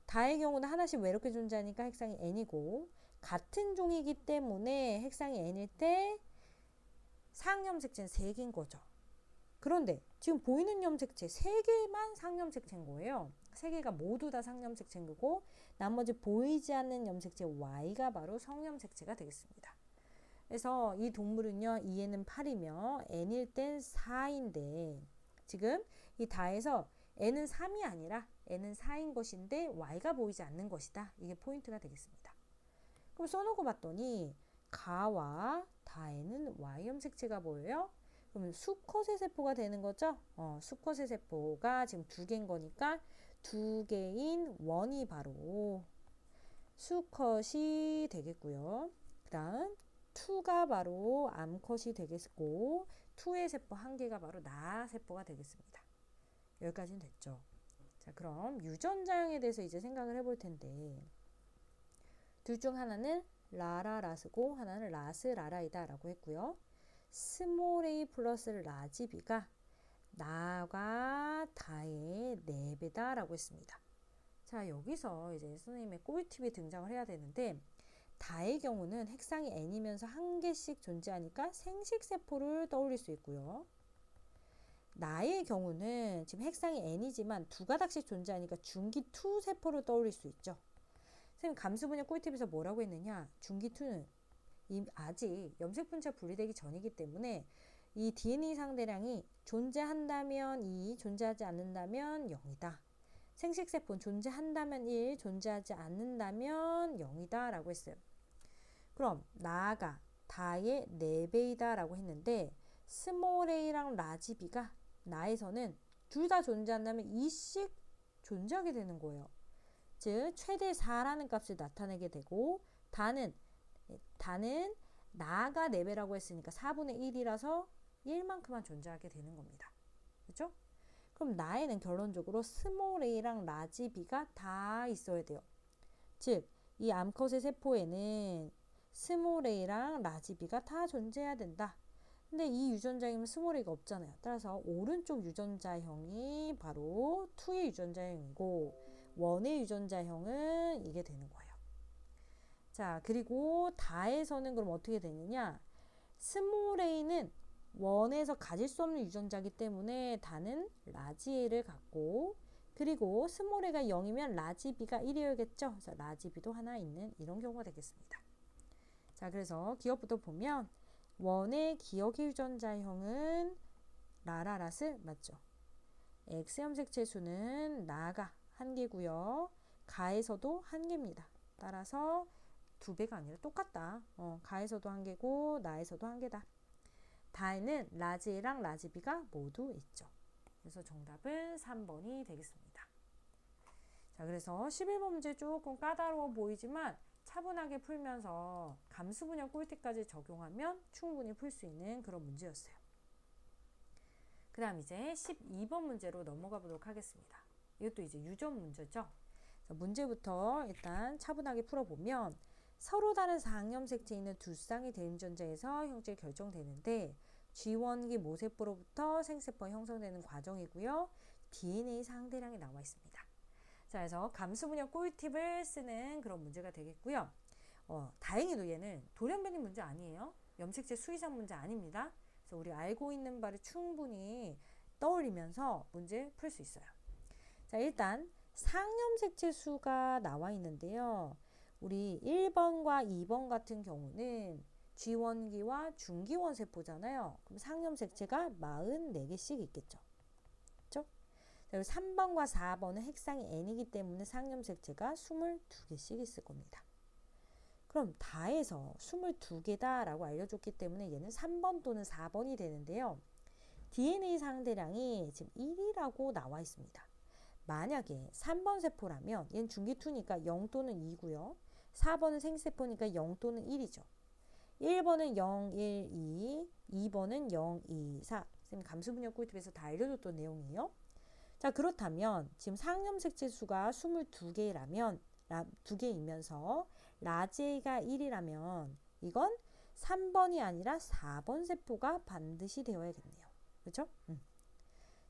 다의 경우는 하나씩 외롭게 존재하니까 핵상이 N이고 같은 종이기 때문에 핵상이 N일 때 상염색체는 3개인 거죠. 그런데 지금 보이는 염색체 3개만 상염색체인 거예요. 3개가 모두 다 상염색체인 거고 나머지 보이지 않는 염색체 Y가 바로 성염색체가 되겠습니다. 그래서 이 동물은요 2에는 8이며 N일 땐 4인데 지금 이 다에서 N은 3이 아니라 N은 4인 것인데 Y가 보이지 않는 것이다. 이게 포인트가 되겠습니다. 그럼 써놓고 봤더니 가와 다에는 Y 염색체가 보여요. 그럼 수컷의 세포가 되는 거죠. 수컷의 세포가 지금 2개인 거니까 2개인 원이 바로 수컷이 되겠고요. 그 다음 2가 바로 암컷이 되겠고 2의 세포 1개가 바로 나 세포가 되겠습니다. 여기까지는 됐죠. 자, 그럼 유전자형에 대해서 이제 생각을 해볼 텐데 둘 중 하나는 라라라스고 하나는 라스라라이다 라고 했고요. 스몰 a 플러스 라지 b가 나가 다의 4배다 라고 했습니다. 자, 여기서 이제 선생님의 꿀팁이 등장을 해야 되는데 다의 경우는 핵상이 n이면서 1개씩 존재하니까 생식세포를 떠올릴 수 있고요. 나의 경우는 지금 핵상이 n이지만 2가닥씩 존재하니까 중기2 세포를 떠올릴 수 있죠. 선생님 감수 분야 꿀팁에서 뭐라고 했느냐, 중기2는 아직 염색분자 분리되기 전이기 때문에 이 DNA 상대량이 존재한다면 2, 존재하지 않는다면 0이다. 생식세포는 존재한다면 1, 존재하지 않는다면 0이다 라고 했어요. 그럼 나가 다의 4배이다 라고 했는데 스몰 a랑 라지 b가 나에서는 둘 다 존재한다면 2씩 존재하게 되는 거예요. 즉 최대 4라는 값을 나타내게 되고 다는 나가 4배라고 했으니까 4분의 1이라서 1만큼만 존재하게 되는 겁니다. 그렇죠? 그럼 나에는 결론적으로 스몰 a랑 라지 b가 다 있어야 돼요. 즉 이 암컷의 세포에는 스몰 a랑 라지 b가 다 존재해야 된다. 근데 이 유전자형은 스몰 a가 없잖아요. 따라서 오른쪽 유전자형이 바로 2의 유전자형이고 원의 유전자형은 이게 되는 거예요. 자, 그리고 다에서는 그럼 어떻게 되느냐? 스몰 a는 원에서 가질 수 없는 유전자이기 때문에 다는 라지 a를 갖고, 그리고 스몰 a가 0이면 라지 b가 1이어야겠죠. 그래서 라지 b도 하나 있는 이런 경우가 되겠습니다. 자, 그래서 기억부터 보면 원의 기억의 유전자형은 라라라스 맞죠? X염색체수는 나가 1개고요. 가에서도 1개입니다. 따라서 2배가 아니라 똑같다. 가에서도 1개고 나에서도 1개다. 다에는 라지 A랑 라지 B가 모두 있죠. 그래서 정답은 3번이 되겠습니다. 자, 그래서 11번 문제 조금 까다로워 보이지만 차분하게 풀면서 감수분열 꼴찌까지 적용하면 충분히 풀 수 있는 그런 문제였어요. 그 다음 이제 12번 문제로 넘어가 보도록 하겠습니다. 이것도 이제 유전 문제죠. 문제부터 일단 차분하게 풀어보면 서로 다른 상염색체 있는 두 쌍의 대인전자에서 형질이 결정되는데 G1기 모세포로부터 생세포가 형성되는 과정이고요. DNA 상대량이 나와 있습니다. 자, 그래서 감수분열 꿀팁을 쓰는 그런 문제가 되겠고요. 다행히도 얘는 돌연변이 문제 아니에요. 염색체 수이상 문제 아닙니다. 그래서 우리 알고 있는 바를 충분히 떠올리면서 문제 풀 수 있어요. 자, 일단 상염색체 수가 나와 있는데요. 우리 1번과 2번 같은 경우는 G1기와 중기원 세포잖아요. 그럼 상염색체가 44개씩 있겠죠. 그렇죠? 그리고 3번과 4번은 핵상이 N이기 때문에 상염색체가 22개씩 있을 겁니다. 그럼 다해서 22개다 라고 알려줬기 때문에 얘는 3번 또는 4번이 되는데요. DNA 상대량이 지금 1이라고 나와 있습니다. 만약에 3번 세포라면 얘는 중기2니까 0 또는 2고요. 4번은 생세포니까 0 또는 1이죠. 1번은 0, 1, 2, 2번은 0, 2, 4. 선생님 감수분열 꿀팁에서 다 알려줬던 내용이에요. 자, 그렇다면 지금 상염색체 수가 22개라면 2개이면서 라지 A가 1이라면 이건 3번이 아니라 4번 세포가 반드시 되어야겠네요. 그렇죠?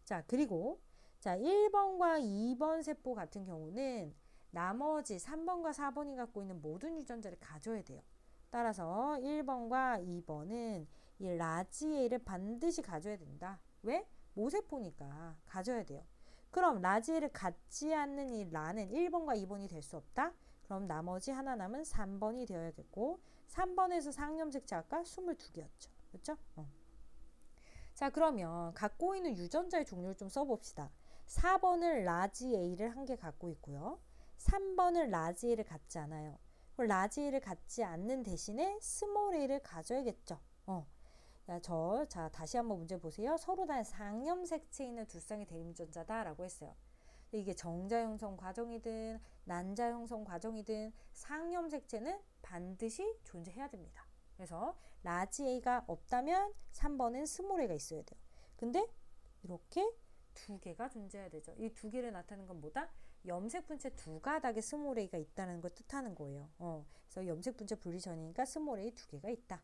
자, 그리고 자, 1번과 2번 세포 같은 경우는 나머지 3번과 4번이 갖고 있는 모든 유전자를 가져야 돼요. 따라서 1번과 2번은 이 라지 A를 반드시 가져야 된다. 왜? 모세포니까 가져야 돼요. 그럼 라지 A를 갖지 않는 이 라는 1번과 2번이 될 수 없다. 그럼 나머지 하나 남은 3번이 되어야겠고 3번에서 상염색체 아까 22개였죠. 그렇죠? 자, 그러면 갖고 있는 유전자의 종류를 좀 써봅시다. 4번은 라지 A를 1개 갖고 있고요. 3번은 라지 A를 갖지 않아요. 라지 A를 갖지 않는 대신에 스몰 a를 가져야겠죠. 자, 다시 한번 문제 보세요. 서로 다른 상염색체 있는 두 쌍의 대립유전자다 라고 했어요. 이게 정자 형성 과정이든 난자 형성 과정이든 상염색체는 반드시 존재해야 됩니다. 그래서 라지 A가 없다면 3번은 스몰 a가 있어야 돼요. 근데 이렇게 2개가 존재해야 되죠. 이 2개를 나타내는 건 뭐다? 염색분체 2가닥에 스몰 a가 있다는 걸 뜻하는 거예요. 그래서 염색분체 분리 전이니까 스몰 a 2개가 있다.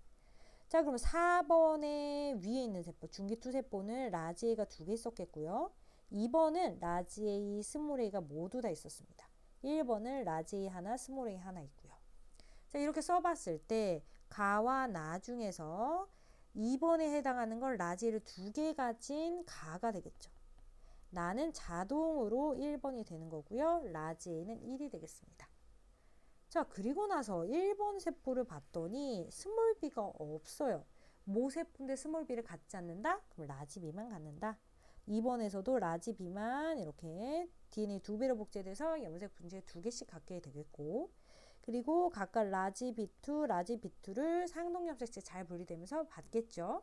자, 그럼 4번에 위에 있는 세포, 중기2 세포는 라지 A가 2개 있었겠고요. 2번은 라지 A, 스몰 a가 모두 다 있었습니다. 1번은 라지 A 하나, 스몰 a 하나 있고요. 자, 이렇게 써봤을 때 가와 나 중에서 2번에 해당하는 걸 라지 A를 2개 가진 가가 되겠죠. 나는 자동으로 1번이 되는 거고요. 라지 A는 1이 되겠습니다. 자, 그리고 나서 1번 세포를 봤더니 스몰 b가 없어요. 모세포인데 스몰 b를 갖지 않는다? 그럼 라지 b만 갖는다. 2번에서도 라지 b만 이렇게 DNA 2배로 복제돼서 염색 분체 2개씩 갖게 되겠고, 그리고 각각 라지 B2, 라지 B2를 상동염색체 잘 분리되면서 받겠죠.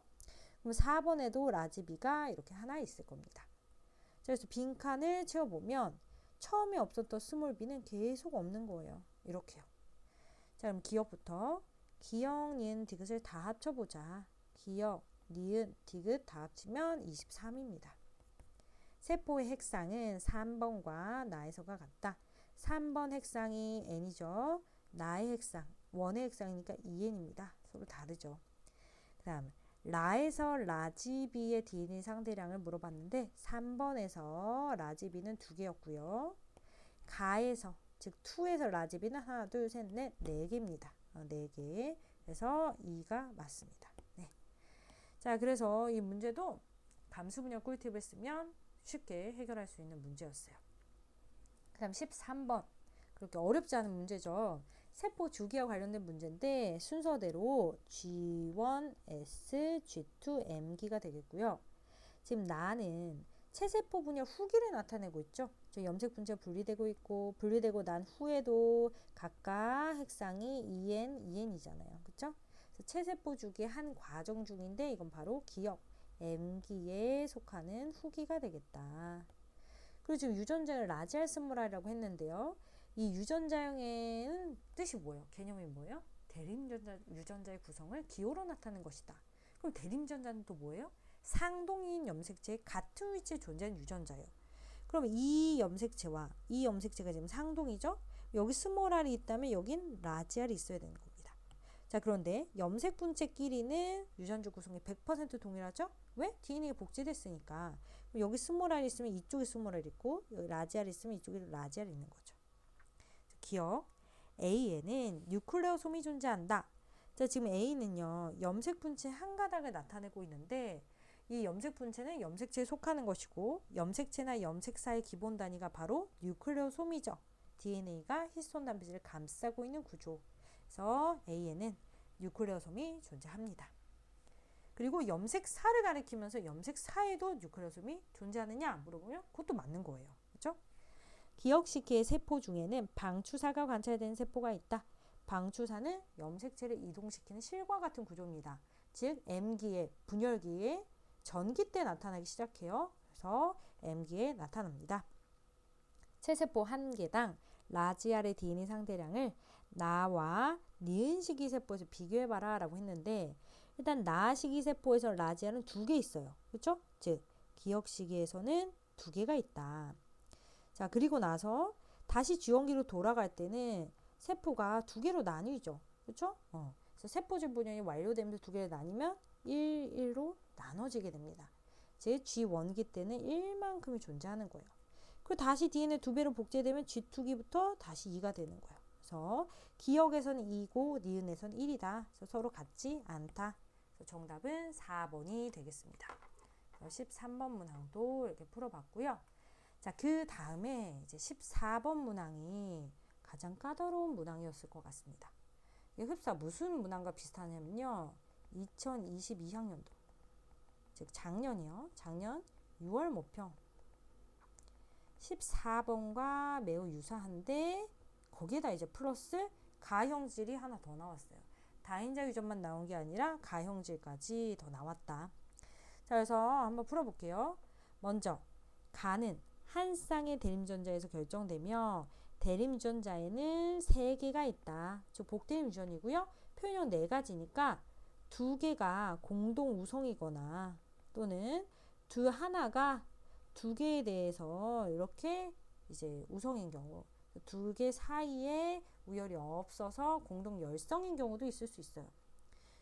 그럼 4번에도 라지 B가 이렇게 하나 있을 겁니다. 그래서 빈칸을 채워보면 처음에 없었던 스몰 b는 계속 없는 거예요. 이렇게요. 자, 그럼 기억부터 기억, 니은, 디귿을 다 합쳐보자. 기억, 니은, 디귿 다 합치면 23입니다. 세포의 핵상은 3번과 나에서가 같다. 3번 핵상이 n이죠. 나의 핵상, 원의 핵상이니까 2n입니다. 서로 다르죠. 그 다음 라에서 라지 B의 DNA 상대량을 물어봤는데 3번에서 라지 B는 2개였고요. 가에서 즉 2에서 라집이는 하나, 둘, 셋, 넷, 4개입니다. 4개. 그래서 2가 맞습니다. 네. 자, 그래서 이 문제도 감수 분열 꿀팁을 쓰면 쉽게 해결할 수 있는 문제였어요. 그 다음 13번. 그렇게 어렵지 않은 문제죠. 세포 주기와 관련된 문제인데 순서대로 G1, S, G2, M기가 되겠고요. 지금 나는 체세포 분열 후기를 나타내고 있죠. 저 염색 분자 분리되고 있고 분리되고 난 후에도 각각 핵상이 EN, EN이잖아요. 그렇죠? 체세포 주기의 한 과정 중인데 이건 바로 기억, M기에 속하는 후기가 되겠다. 그리고 지금 유전자를 라지알 스몰이라고 했는데요. 이 유전자형의 뜻이 뭐예요? 개념이 뭐예요? 대립유전자의 구성을 기호로 나타내는 것이다. 그럼 대립유전자는 또 뭐예요? 상동인 염색체의 같은 위치에 존재하는 유전자예요. 그럼 이 염색체와 이 염색체가 지금 상동이죠? 여기 스몰 R이 있다면 여긴 라지 R이 있어야 되는 겁니다. 자, 그런데 염색 분체끼리는 유전자 구성이 100% 동일하죠? 왜? DNA가 복제됐으니까. 여기 스몰 R 있으면 이쪽에 스몰 R 있고 여기 라지 R 있으면 이쪽에 라지 R 있는 거죠. 기억. A에는 뉴클레오솜이 존재한다. 자, 지금 A는요. 염색 분체 한 가닥을 나타내고 있는데 이 염색 분체는 염색체에 속하는 것이고 염색체나 염색사의 기본 단위가 바로 뉴클레오솜이죠. DNA가 히스톤 단백질을 감싸고 있는 구조. 그래서 A에는 뉴클레오솜이 존재합니다. 그리고 염색사를 가리키면서 염색사에도 뉴클레오솜이 존재하느냐 물어보면 그것도 맞는 거예요. 그렇죠? 기억시키의 세포 중에는 방추사가 관찰되는 세포가 있다. 방추사는 염색체를 이동시키는 실과 같은 구조입니다. 즉 M기에 분열기에 전기 때 나타나기 시작해요. 그래서 M기에 나타납니다. 체세포 한 개당 라지알의 DNA 상대량을 나와 니은 시기세포에서 비교해봐라 라고 했는데 일단 나 시기세포에서 라지알은 2개 있어요. 그렇죠? 즉 기억시기에서는 2개가 있다. 자, 그리고 나서 다시 주원기로 돌아갈 때는 세포가 2개로 나뉘죠. 그렇죠? 그래서 세포질 분열이 완료되면서 2개로 나뉘면 1, 1로 나눠지게 됩니다. 즉 G1기 때는 1만큼이 존재하는 거예요. 그리고 다시 DNA 2배로 복제되면 G2기부터 다시 2가 되는 거예요. 그래서 기억에서는 2고 니은에서는 1이다. 그래서 서로 같지 않다. 그래서 정답은 4번이 되겠습니다. 13번 문항도 이렇게 풀어봤고요. 자, 그 다음에 이제 14번 문항이 가장 까다로운 문항이었을 것 같습니다. 이 흡사 무슨 문항과 비슷하냐면요. 2022학년도, 즉 작년이요. 작년 6월 모평 14번과 매우 유사한데 거기에다 이제 플러스 가형질이 하나 더 나왔어요. 다인자 유전만 나온 게 아니라 가형질까지 더 나왔다. 자, 그래서 한번 풀어볼게요. 먼저 가는 한 쌍의 대립유전자에서 결정되며 대립유전자에는 3개가 있다. 즉 복대립유전이고요. 표현형 4가지니까 2개가 공동 우성이거나 또는 하나가 2개에 대해서 이렇게 이제 우성인 경우 2개 사이에 우열이 없어서 공동 열성인 경우도 있을 수 있어요.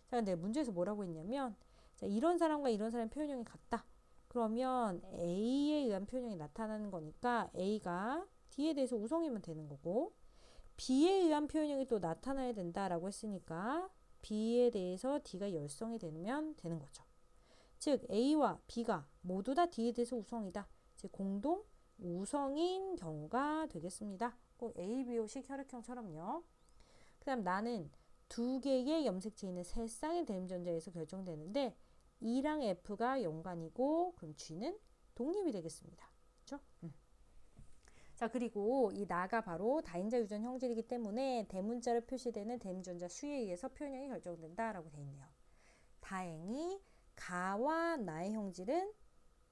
자, 근데 문제에서 뭐라고 했냐면 자, 이런 사람과 이런 사람 표현형이 같다. 그러면 A에 의한 표현형이 나타나는 거니까 A가 D에 대해서 우성이면 되는 거고 B에 의한 표현형이 또 나타나야 된다라고 했으니까 B에 대해서 D가 열성이 되면 되는 거죠. 즉 A와 B가 모두 다 D에 대해서 우성이다. 즉 공동 우성인 경우가 되겠습니다. 꼭 ABO식 혈액형처럼요. 그 다음 나는 2개의 염색체 있는 3쌍의 대립유전자에서 결정되는데 E랑 F가 연관이고 그럼 G는 독립이 되겠습니다. 그렇죠? 자, 그리고 이 나가 바로 다인자 유전 형질이기 때문에 대문자로 표시되는 대립유전자 수에 의해서 표현형이 결정된다라고 되어 있네요. 다행히 가와 나의 형질은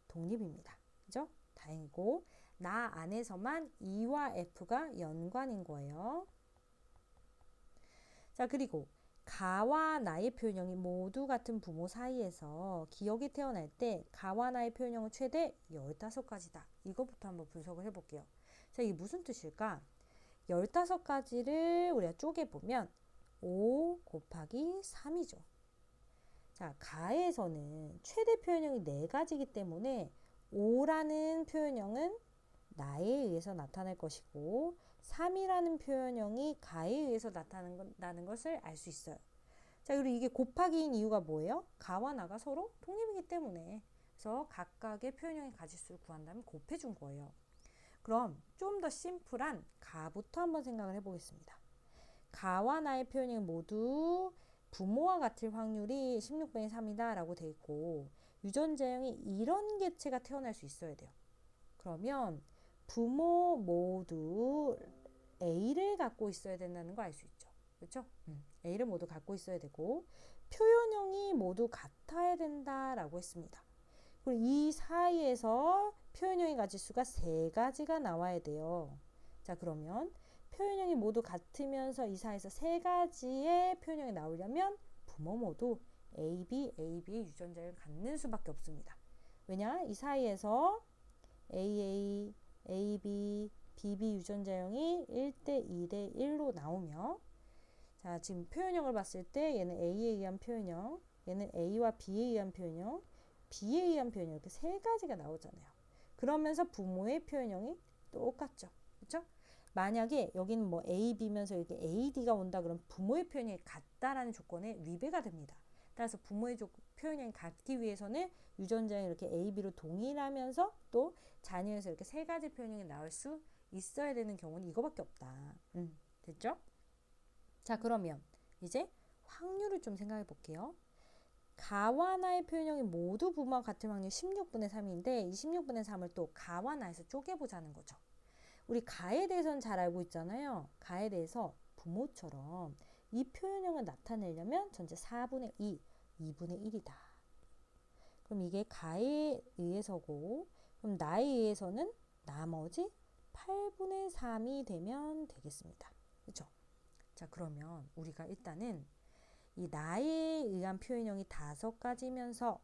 독립입니다. 그죠? 다행이고 나 안에서만 E와 F가 연관인 거예요. 자, 그리고 가와 나의 표현형이 모두 같은 부모 사이에서 기억이 태어날 때 가와 나의 표현형은 최대 15가지다. 이것부터 한번 분석을 해볼게요. 자, 이게 무슨 뜻일까? 15가지를 우리가 쪼개보면 5 곱하기 3이죠. 자, 가에서는 최대 표현형이 4가지이기 때문에 5라는 표현형은 나에 의해서 나타날 것이고 3이라는 표현형이 가에 의해서 나타나는 것을 알 수 있어요. 자, 그리고 이게 곱하기인 이유가 뭐예요? 가와 나가 서로 독립이기 때문에. 그래서 각각의 표현형의 가지수를 구한 다음에 곱해준 거예요. 그럼 좀 더 심플한 가부터 한번 생각을 해보겠습니다. 가와 나의 표현이 모두 부모와 같을 확률이 16분의 3이다 라고 돼 있고 유전자형이 이런 개체가 태어날 수 있어야 돼요. 그러면 부모 모두 A를 갖고 있어야 된다는 거 알 수 있죠. 그렇죠? A를 모두 갖고 있어야 되고 표현형이 모두 같아야 된다라고 했습니다. 그리고 이 사이에서 표현형의 가지수가 3가지가 나와야 돼요. 자, 그러면 표현형이 모두 같으면서 이 사이에서 3가지의 표현형이 나오려면 부모 모두 AB, AB의 유전자를 갖는 수밖에 없습니다. 왜냐? 이 사이에서 AA, AB, BB 유전자형이 1대 2대 1로 나오며 자, 지금 표현형을 봤을 때 얘는 A에 의한 표현형, 얘는 A와 B에 의한 표현형, B에 의한 표현형 이렇게 3가지가 나오잖아요. 그러면서 부모의 표현형이 똑같죠. 그렇죠? 만약에 여기는 뭐 A, B면서 이렇게 A, D가 온다 그러면 부모의 표현이 같다라는 조건에 위배가 됩니다. 따라서 부모의 표현형이 같기 위해서는 유전자형이 이렇게 A, B로 동일하면서 또 자녀에서 이렇게 3가지 표현형이 나올 수 있어야 되는 경우는 이거밖에 없다. 됐죠? 자, 그러면 이제 확률을 좀 생각해 볼게요. 가와 나의 표현형이 모두 부모와 같은 확률 16분의 3인데 이 16분의 3을 또 가와 나에서 쪼개보자는 거죠. 우리 가에 대해서는 잘 알고 있잖아요. 가에 대해서 부모처럼 이 표현형을 나타내려면 전체 4분의 2, 2분의 1이다. 그럼 이게 가에 의해서고 그럼 나에 의해서는 나머지 8분의 3이 되면 되겠습니다. 그렇죠? 자, 그러면 우리가 일단은 이 나에 의한 표현형이 5가지면서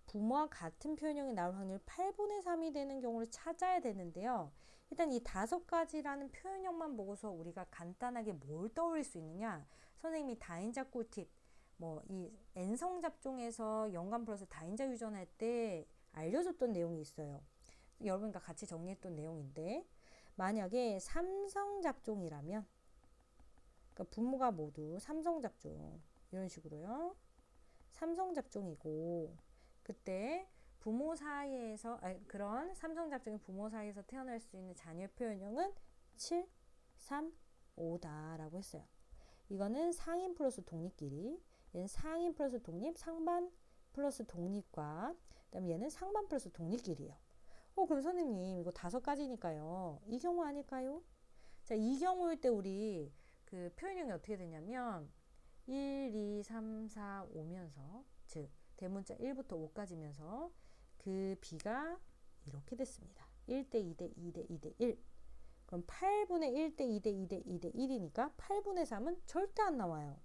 부모와 같은 표현형이 나올 확률 8분의 3이 되는 경우를 찾아야 되는데요. 일단 이 5가지라는 표현형만 보고서 우리가 간단하게 뭘 떠올릴 수 있느냐? 선생님이 다인자 꿀팁, 뭐 이 N성 잡종에서 연관 플러스 다인자 유전할 때 알려줬던 내용이 있어요. 여러분과 같이 정리했던 내용인데 만약에 3성 잡종이라면 그러니까 부모가 모두 3성 잡종 이런 식으로요. 3성 잡종이고 그때 부모 사이에서 그런 3성 잡종의 부모 사이에서 태어날 수 있는 자녀 표현형은 7, 3, 5다라고 했어요. 이거는 상인 플러스 독립끼리 얘는 상인 플러스 독립, 상반 플러스 독립과 그다음에 얘는 상반 플러스 독립끼리예요. 그럼 선생님 이거 5가지니까요. 이 경우 아닐까요? 자, 이 경우일 때 우리 그 표현형이 어떻게 되냐면 1, 2, 3, 4, 5면서 즉 대문자 1부터 5까지면서 그 B가 이렇게 됐습니다. 1대 2대 2대 2대 1 그럼 8분의 1대 2대 2대 2대 1이니까 8분의 3은 절대 안 나와요.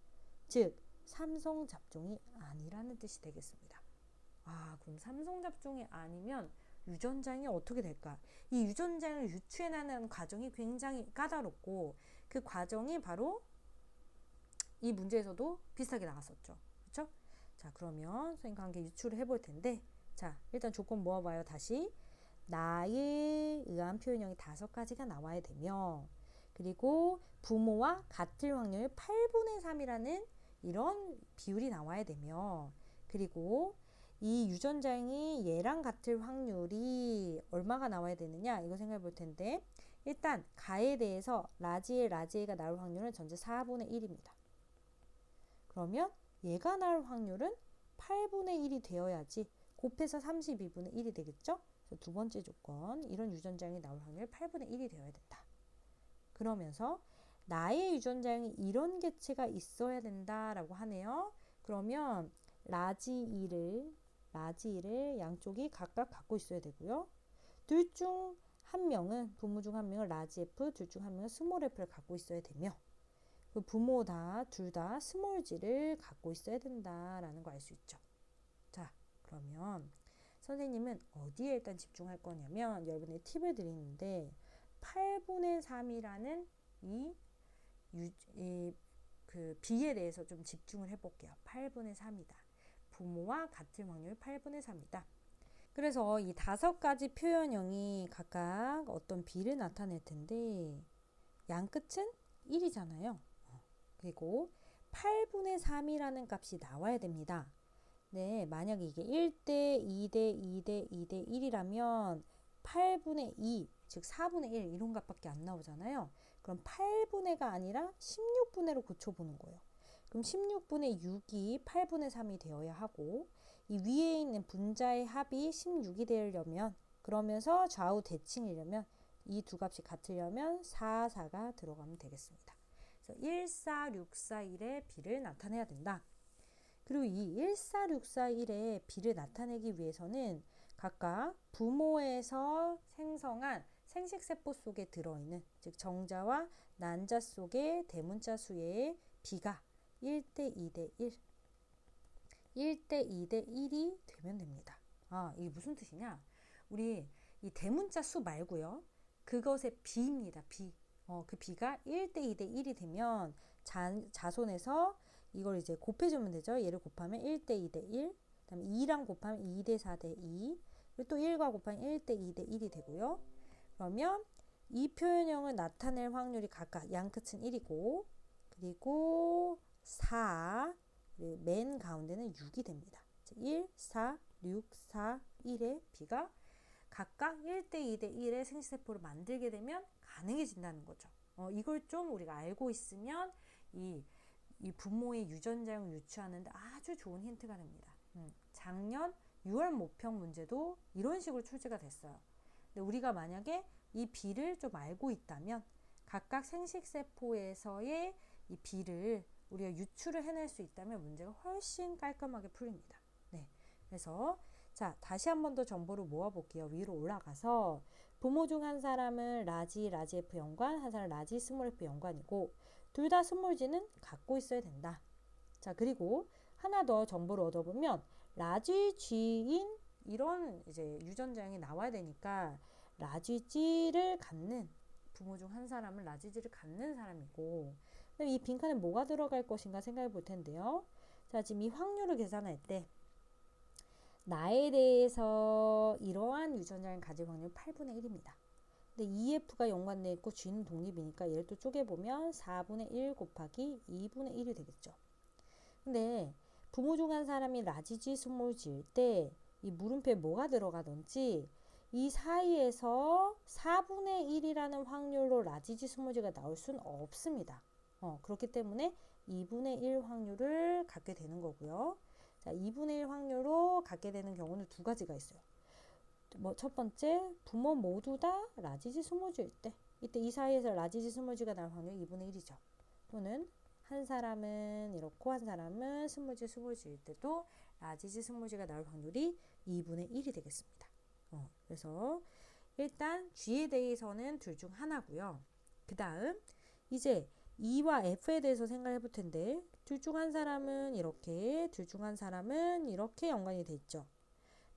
즉 삼성 잡종이 아니라는 뜻이 되겠습니다. 그럼 삼성 잡종이 아니면 유전자형이 어떻게 될까? 이 유전자형을 유추해내는 과정이 굉장히 까다롭고 그 과정이 바로 이 문제에서도 비슷하게 나왔었죠. 그렇죠? 자, 그러면 선생님 관계 유추를 해볼 텐데 자, 일단 조건 모아봐요. 다시 나에 의한 표현형이 5가지가 나와야 되며 그리고 부모와 같을 확률 8분의 3이라는 이런 비율이 나와야 되며 그리고 이 유전자형이 얘랑 같을 확률이 얼마가 나와야 되느냐 이거 생각해 볼 텐데 일단 가에 대해서 라지에가 나올 확률은 전체 4분의 1입니다. 그러면 얘가 나올 확률은 8분의 1이 되어야지 곱해서 32분의 1이 되겠죠? 그래서 두 번째 조건 이런 유전자형이 나올 확률 8분의 1이 되어야 된다. 그러면서 나의 유전자형이 이런 개체가 있어야 된다라고 하네요. 그러면 라지 2를 양쪽이 각각 갖고 있어야 되고요. 둘 중 한 명은 부모 중 한 명은 라지 F, 둘 중 한 명은 스몰 F를 갖고 있어야 되며 그 부모 둘 다 스몰 G를 갖고 있어야 된다라는 거 알 수 있죠. 자, 그러면 선생님은 어디에 일단 집중할 거냐면 여러분의 팁을 드리는데 8분의 3이라는 그 B에 대해서 좀 집중을 해볼게요. 8분의 3이다. 부모와 같은 확률 8분의 3이다. 그래서 이 5가지 표현형이 각각 어떤 비를 나타낼 텐데 양 끝은 1이잖아요. 그리고 8분의 3이라는 값이 나와야 됩니다. 네, 만약에 이게 1대 2대 2대 2대 1이라면 8분의 2, 즉 4분의 1 이런 값밖에 안 나오잖아요. 그럼 8분의가 아니라 16분의로 고쳐보는 거예요. 그럼 16분의 6이 8분의 3이 되어야 하고 이 위에 있는 분자의 합이 16이 되려면 그러면서 좌우 대칭이려면 이 두 값이 같으려면 4, 4가 들어가면 되겠습니다. 그래서 1, 4, 6, 4, 1의 비를 나타내야 된다. 그리고 이 1, 4, 6, 4, 1의 비를 나타내기 위해서는 각각 부모에서 생성한 생식세포 속에 들어있는 즉 정자와 난자 속의 대문자 수의 비가 1대 2대 1, 1대 2대 1이 되면 됩니다. 이게 무슨 뜻이냐? 우리 이 대문자 수 말고요. 그것의 비입니다. 비. 그 비가 1대 2대 1이 되면 자손에서 이걸 이제 곱해주면 되죠. 얘를 곱하면 1대 2대 1, 그 다음에 2랑 곱하면 2대 4대 2, 그리고 또 1과 곱하면 1대 2대 1이 되고요. 그러면 이 표현형을 나타낼 확률이 각각 양 끝은 1이고 그리고 4, 그리고 맨 가운데는 6이 됩니다. 1, 4, 6, 4, 1의 비가 각각 1대 2대 1의 생식세포를 만들게 되면 가능해진다는 거죠. 이걸 좀 우리가 알고 있으면 이 부모의 유전자형을 유추하는데 아주 좋은 힌트가 됩니다. 작년 6월 모평 문제도 이런 식으로 출제가 됐어요. 근데 우리가 만약에 이 비를 좀 알고 있다면 각각 생식세포에서의 이 비를 우리가 유추를 해낼 수 있다면 문제가 훨씬 깔끔하게 풀립니다. 네, 그래서 자 다시 한 번 더 정보를 모아볼게요. 위로 올라가서 부모 중 한 사람은 라지 F 연관, 한 사람은 라지 스몰 F 연관이고 둘 다 스몰 G는 갖고 있어야 된다. 자 그리고 하나 더 정보를 얻어보면 라지 G인 이런 이제 유전자형이 나와야 되니까 라지 G를 갖는 부모 중 한 사람은 라지 G를 갖는 사람이고 이 빈칸에 뭐가 들어갈 것인가 생각해 볼 텐데요. 자 지금 이 확률을 계산할 때 나에 대해서 이러한 유전자를 가질 확률은 8분의 1입니다. 근데 EF가 연관되어 있고 G는 독립이니까 얘를 또 쪼개보면 4분의 1 곱하기 2분의 1이 되겠죠. 근데 부모 중 한 사람이 라지 G, 스몰 G일 때 이 물음표에 뭐가 들어가든지 이 사이에서 4분의 1이라는 확률로 라지 G, 스몰 G가 나올 수는 없습니다. 그렇기 때문에 2분의 1 확률을 갖게 되는 거고요. 자, 2분의 1 확률로 갖게 되는 경우는 두 가지가 있어요. 첫 번째, 부모 모두 다 라지지 스몰지일 때 이때 이 사이에서 라지지 스몰지가 나올 확률이 2분의 1이죠. 또는 한 사람은 이렇고 한 사람은 스몰지일 때도 라지지 스몰지가 나올 확률이 2분의 1이 되겠습니다. 그래서 일단 G에 대해서는 둘 중 하나고요. 그 다음 이제 E와 F에 대해서 생각해 볼 텐데 둘 중 한 사람은 이렇게, 둘 중 한 사람은 이렇게 연관이 돼 있죠.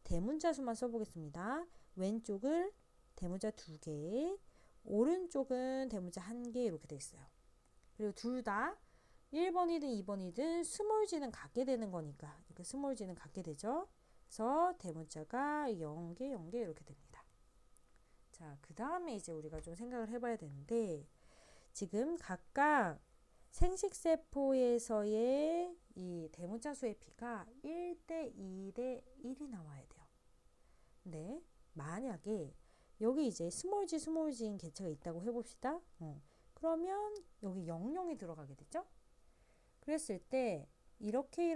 대문자 수만 써보겠습니다. 왼쪽은 대문자 2개, 오른쪽은 대문자 1개 이렇게 돼 있어요. 그리고 둘 다 1번이든 2번이든 스몰 G는 갖게 되는 거니까 이렇게 스몰 G는 갖게 되죠. 그래서 대문자가 0개, 0개 이렇게 됩니다. 자, 그 다음에 이제 우리가 좀 생각을 해봐야 되는데 지금 각각 생식세포에서의 이 대문자 수의 비가 1대 2대 1이 나와야 돼요. 근데 만약에 여기 이제 스몰 G인 개체가 있다고 해봅시다. 그러면 여기 00이 들어가게 되죠. 그랬을 때 이렇게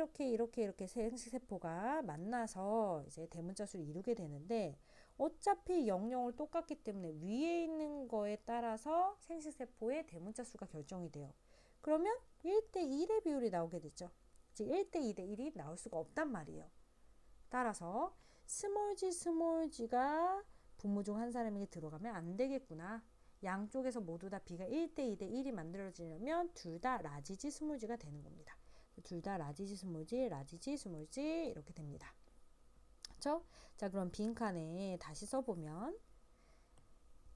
생식세포가 만나서 이제 대문자 수를 이루게 되는데 어차피 00을 똑같기 때문에 위에 있는 거에 따라서 생식세포의 대문자 수가 결정이 돼요. 그러면 1대 1의 비율이 나오게 되죠. 즉 1대 2대 1이 나올 수가 없단 말이에요. 따라서 스몰 G가 부모 중 한 사람에게 들어가면 안 되겠구나. 양쪽에서 모두 다 B가 1대 2대 1이 만들어지려면 둘 다 라지 G, 스몰 G가 되는 겁니다. 둘 다 라지 G, 스몰 G 이렇게 됩니다. 그렇죠? 자, 그럼 빈칸에 다시 써보면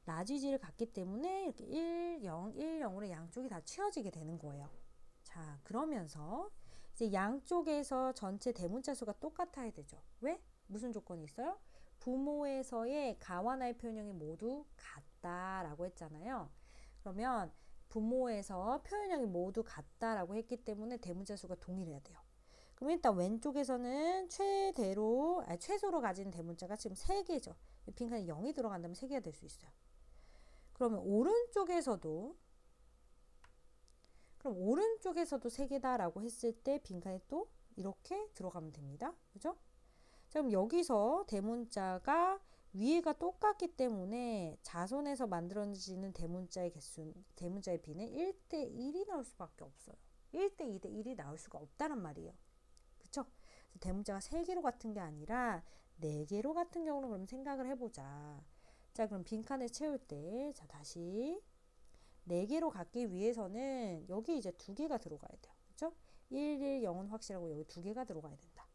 라지 G를 갖기 때문에 이렇게 1, 0, 1, 0으로 양쪽이 다 채워지게 되는 거예요. 자, 그러면서 이제 양쪽에서 전체 대문자 수가 똑같아야 되죠. 왜? 무슨 조건이 있어요? 부모에서의 가와 나의 표현형이 모두 같다라고 했잖아요. 그러면 부모에서 표현형이 모두 같다라고 했기 때문에 대문자 수가 동일해야 돼요. 그럼 일단 왼쪽에서는 최소로 가진 대문자가 지금 3개죠. 빈칸에 0이 들어간다면 3개가 될 수 있어요. 그러면 오른쪽에서도 3개다라고 했을 때 빈칸에 또 이렇게 들어가면 됩니다. 그죠? 자, 그럼 여기서 대문자가 위에가 똑같기 때문에 자손에서 만들어지는 대문자의 비는 1대1이 나올 수밖에 없어요. 1대 2대 1이 나올 수가 없다는 말이에요. 그쵸? 대문자가 3개로 같은 게 아니라 4개로 같은 경우는 그럼 생각을 해보자. 자, 그럼 빈칸을 채울 때, 자, 다시 4개로 갖기 위해서는 여기 이제 2개가 들어가야 돼요. 그쵸? 1, 1, 0은 확실하고 여기 2개가 들어가야 된다.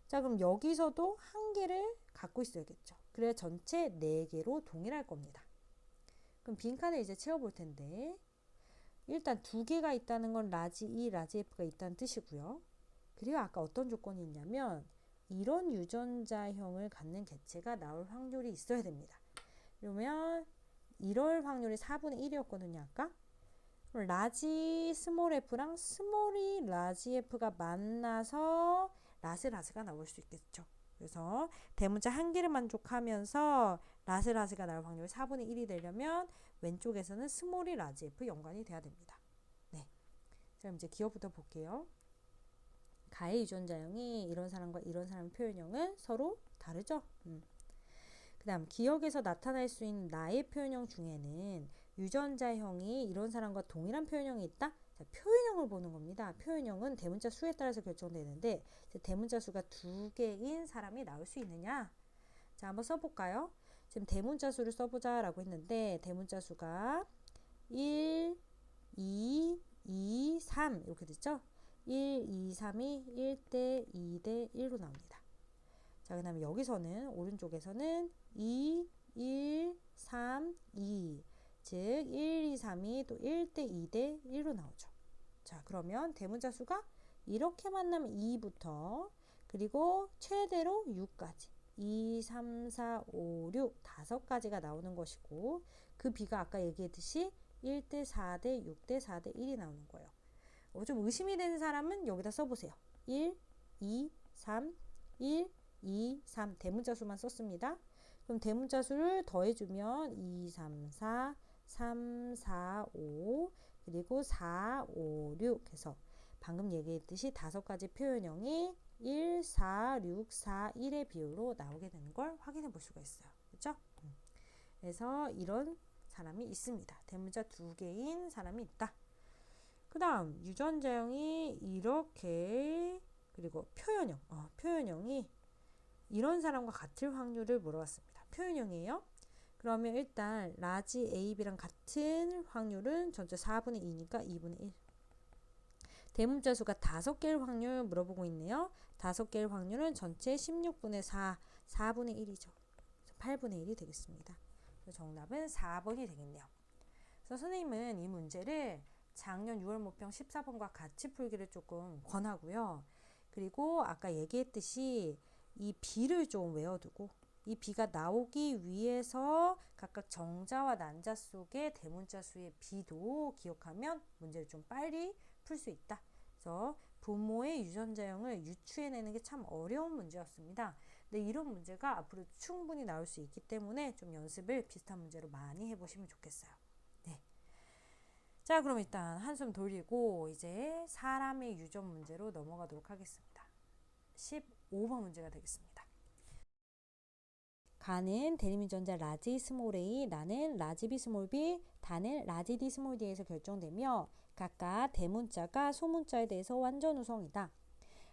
자, 그럼 여기서도 1개를 갖고 있어야겠죠. 그래야 전체 4개로 동일할 겁니다. 그럼 빈칸을 이제 채워볼 텐데, 일단 2개가 있다는 건 라지 E, 라지 F가 있다는 뜻이고요. 그리고 아까 어떤 조건이 있냐면 이런 유전자형을 갖는 개체가 나올 확률이 있어야 됩니다. 그러면 이럴 확률이 4분의 1이었거든요. 아까. 라지 스몰 f랑 스몰이 라지 f가 만나서 라스라스가 나올 수 있겠죠. 그래서 대문자 1개를 만족하면서 라스라스가 나올 확률이 4분의 1이 되려면 왼쪽에서는 스몰이 라지 f 연관이 돼야 됩니다. 네. 그럼 이제 기억부터 볼게요. 가의 유전자형이 이런 사람과 이런 사람의 표현형은 서로 다르죠. 그 다음 기억에서 나타날 수 있는 나의 표현형 중에는 유전자형이 이런 사람과 동일한 표현형이 있다? 자, 표현형을 보는 겁니다. 표현형은 대문자 수에 따라서 결정되는데 대문자 수가 2개인 사람이 나올 수 있느냐? 자, 한번 써볼까요? 지금 대문자 수를 써보자 라고 했는데 대문자 수가 1, 2, 2, 3 이렇게 됐죠? 1, 2, 3이 1대 2대 1로 나옵니다. 자, 그 다음에 여기서는 오른쪽에서는 2, 1, 3, 2 즉 1, 2, 3이 또 1대 2대 1로 나오죠. 자, 그러면 대문자 수가 이렇게 만나면 2부터 그리고 최대로 6까지 2, 3, 4, 5, 6 5가지가 나오는 것이고 그 비가 아까 얘기했듯이 1대 4대 6대 4대 1이 나오는 거예요. 좀 의심이 되는 사람은 여기다 써보세요. 1, 2, 3, 1, 2, 3 대문자 수만 썼습니다. 그럼 대문자 수를 더해주면 2, 3, 4, 3, 4, 5 그리고 4, 5, 6 해서 방금 얘기했듯이 5가지 표현형이 1, 4, 6, 4, 1의 비율로 나오게 되는 걸 확인해 볼 수가 있어요. 그렇죠? 그래서 이런 사람이 있습니다. 대문자 2개인 사람이 있다. 그 다음 유전자형이 이렇게 그리고 표현형이 이런 사람과 같을 확률을 물어봤습니다. 표현형이에요. 그러면 일단 라지 AB랑 같은 확률은 전체 4분의 2니까 2분의 1. 대문자 수가 5개일 확률 물어보고 있네요. 5개일 확률은 전체 16분의 4, 4분의 1이죠. 8분의 1이 되겠습니다. 그래서 정답은 4번이 되겠네요. 그래서 선생님은 이 문제를 작년 6월 모평 14번과 같이 풀기를 조금 권하고요. 그리고 아까 얘기했듯이 이 비를 좀 외워두고 이 비가 나오기 위해서 각각 정자와 난자 속의 대문자 수의 비도 기억하면 문제를 좀 빨리 풀 수 있다. 그래서 부모의 유전자형을 유추해내는 게 참 어려운 문제였습니다. 근데 이런 문제가 앞으로 충분히 나올 수 있기 때문에 좀 연습을 비슷한 문제로 많이 해보시면 좋겠어요. 네. 자, 그럼 일단 한숨 돌리고 이제 사람의 유전 문제로 넘어가도록 하겠습니다. 15번 문제가 되겠습니다. 가는 대립유전자 라지 스몰 a, 나는 라지 b 스몰 b, 다는 라지 d 스몰 d에서 결정되며 각각 대문자가 소문자에 대해서 완전 우성이다.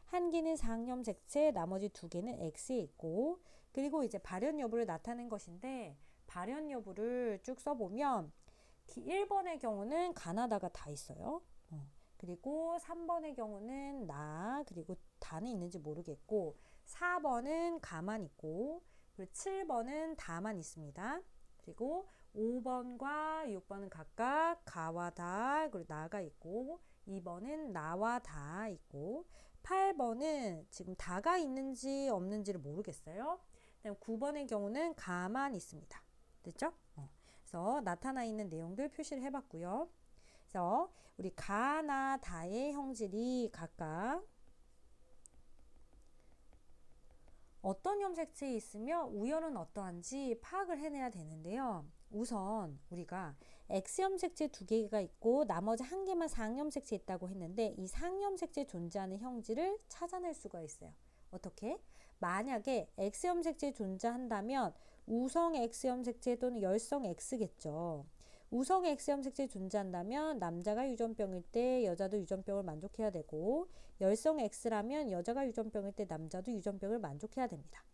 한 개는 상염색체, 나머지 2개는 X에 있고 그리고 이제 발현 여부를 나타낸 것인데 발현 여부를 쭉 써보면 1번의 경우는 가나다가 다 있어요. 그리고 3번의 경우는 나 그리고 다는 있는지 모르겠고 4번은 가만 있고 그리고 7번은 다만 있습니다. 그리고 5번과 6번은 각각 가와 다 그리고 나가 있고 2번은 나와 다 있고 8번은 지금 다가 있는지 없는지를 모르겠어요. 그다음 9번의 경우는 가만 있습니다. 됐죠? 그래서 나타나 있는 내용들 표시를 해봤고요. 그래서 우리 가나 다의 형질이 각각 어떤 염색체에 있으며 우열은 어떠한지 파악을 해내야 되는데요. 우선 우리가 X염색체 2개가 있고 나머지 1개만 상염색체 있다고 했는데 이 상염색체 존재하는 형질을 찾아낼 수가 있어요. 어떻게? 만약에 X염색체 존재한다면 우성 X염색체 또는 열성 X겠죠. 우성 X염색체 존재한다면 남자가 유전병일 때 여자도 유전병을 만족해야 되고 열성 X라면 여자가 유전병일 때 남자도 유전병을 만족해야 됩니다.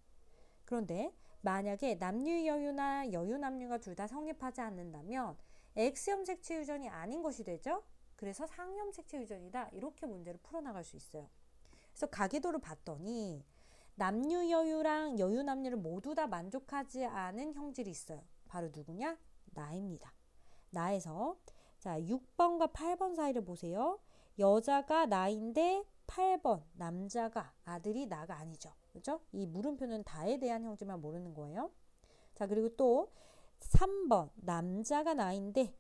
그런데 만약에 남녀 여유나 여유 남녀가 둘 다 성립하지 않는다면 X염색체 유전이 아닌 것이 되죠. 그래서 상염색체 유전이다. 이렇게 문제를 풀어나갈 수 있어요. 그래서 가계도를 봤더니 남녀 여유랑 여유 남녀를 모두 다 만족하지 않은 형질이 있어요. 바로 누구냐? 나입니다. 나에서 자 6번과 8번 사이를 보세요. 여자가 나인데 8번 남자가 아들이 나가 아니죠. 그렇죠? 이 물음표는 다에 대한 형질만 모르는 거예요. 자 그리고 또 3번 남자가 나인데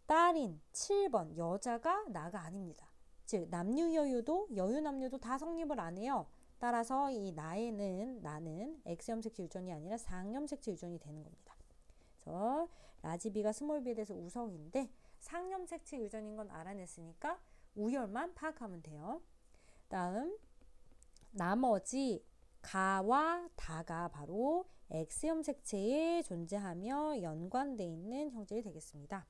딸인 7번 여자가 나가 아닙니다. 즉 남녀 여유도 여유 남녀도 다 성립을 안 해요. 따라서 이 나는 X염색체 유전이 아니라 상염색체 유전이 되는 겁니다. 그래서 라지 B가 스몰 b에 대해서 우성인데 상염색체 유전인 건 알아냈으니까 우열만 파악하면 돼요. 다음 나머지 가와 다가 바로 X염색체에 존재하며 연관되어 있는 형질이 되겠습니다.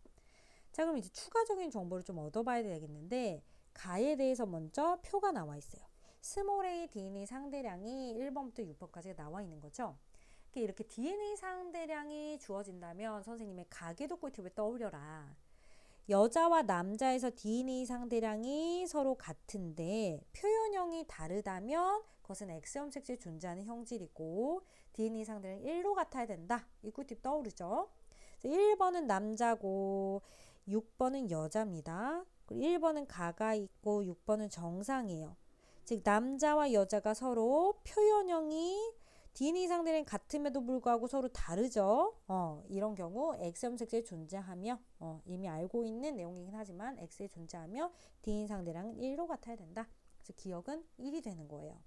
자 그럼 이제 추가적인 정보를 좀 얻어봐야 되겠는데 가에 대해서 먼저 표가 나와 있어요. 스몰 a DNA 상대량이 1번부터 6번까지 나와 있는 거죠. 이렇게 DNA 상대량이 주어진다면 선생님의 가계도 꿀팁을 떠올려라. 여자와 남자에서 DNA 상대량이 서로 같은데 표현형이 다르다면 그것은 X염색체에 존재하는 형질이고 DNA 상대량이 1로 같아야 된다. 이 꿀팁 떠오르죠. 1번은 남자고 6번은 여자입니다. 그리고 1번은 가가 있고 6번은 정상이에요. 즉 남자와 여자가 서로 표현형이 DNA 상대량이 같음에도 불구하고 서로 다르죠. 이런 경우 X염색체에 존재하며 이미 알고 있는 내용이긴 하지만 X에 존재하며 DNA 상대량은 1로 같아야 된다. 그래서 기억은 1이 되는 거예요.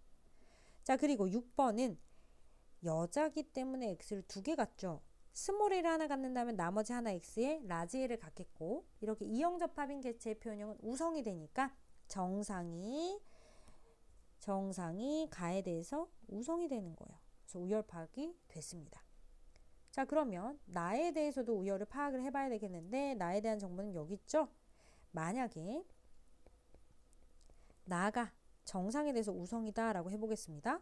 자 그리고 6번은 여자기 때문에 X를 2개 갖죠. 스몰 a를 하나 갖는다면 나머지 하나 X에 라지 a를 갖겠고 이렇게 이형접합인 개체의 표현형은 우성이 되니까 정상이 가에 대해서 우성이 되는 거예요. 그래서 우열 파악이 됐습니다. 자 그러면 나에 대해서도 우열을 파악을 해봐야 되겠는데 나에 대한 정보는 여기 있죠. 만약에 나가 정상에 대해서 우성이다 라고 해보겠습니다.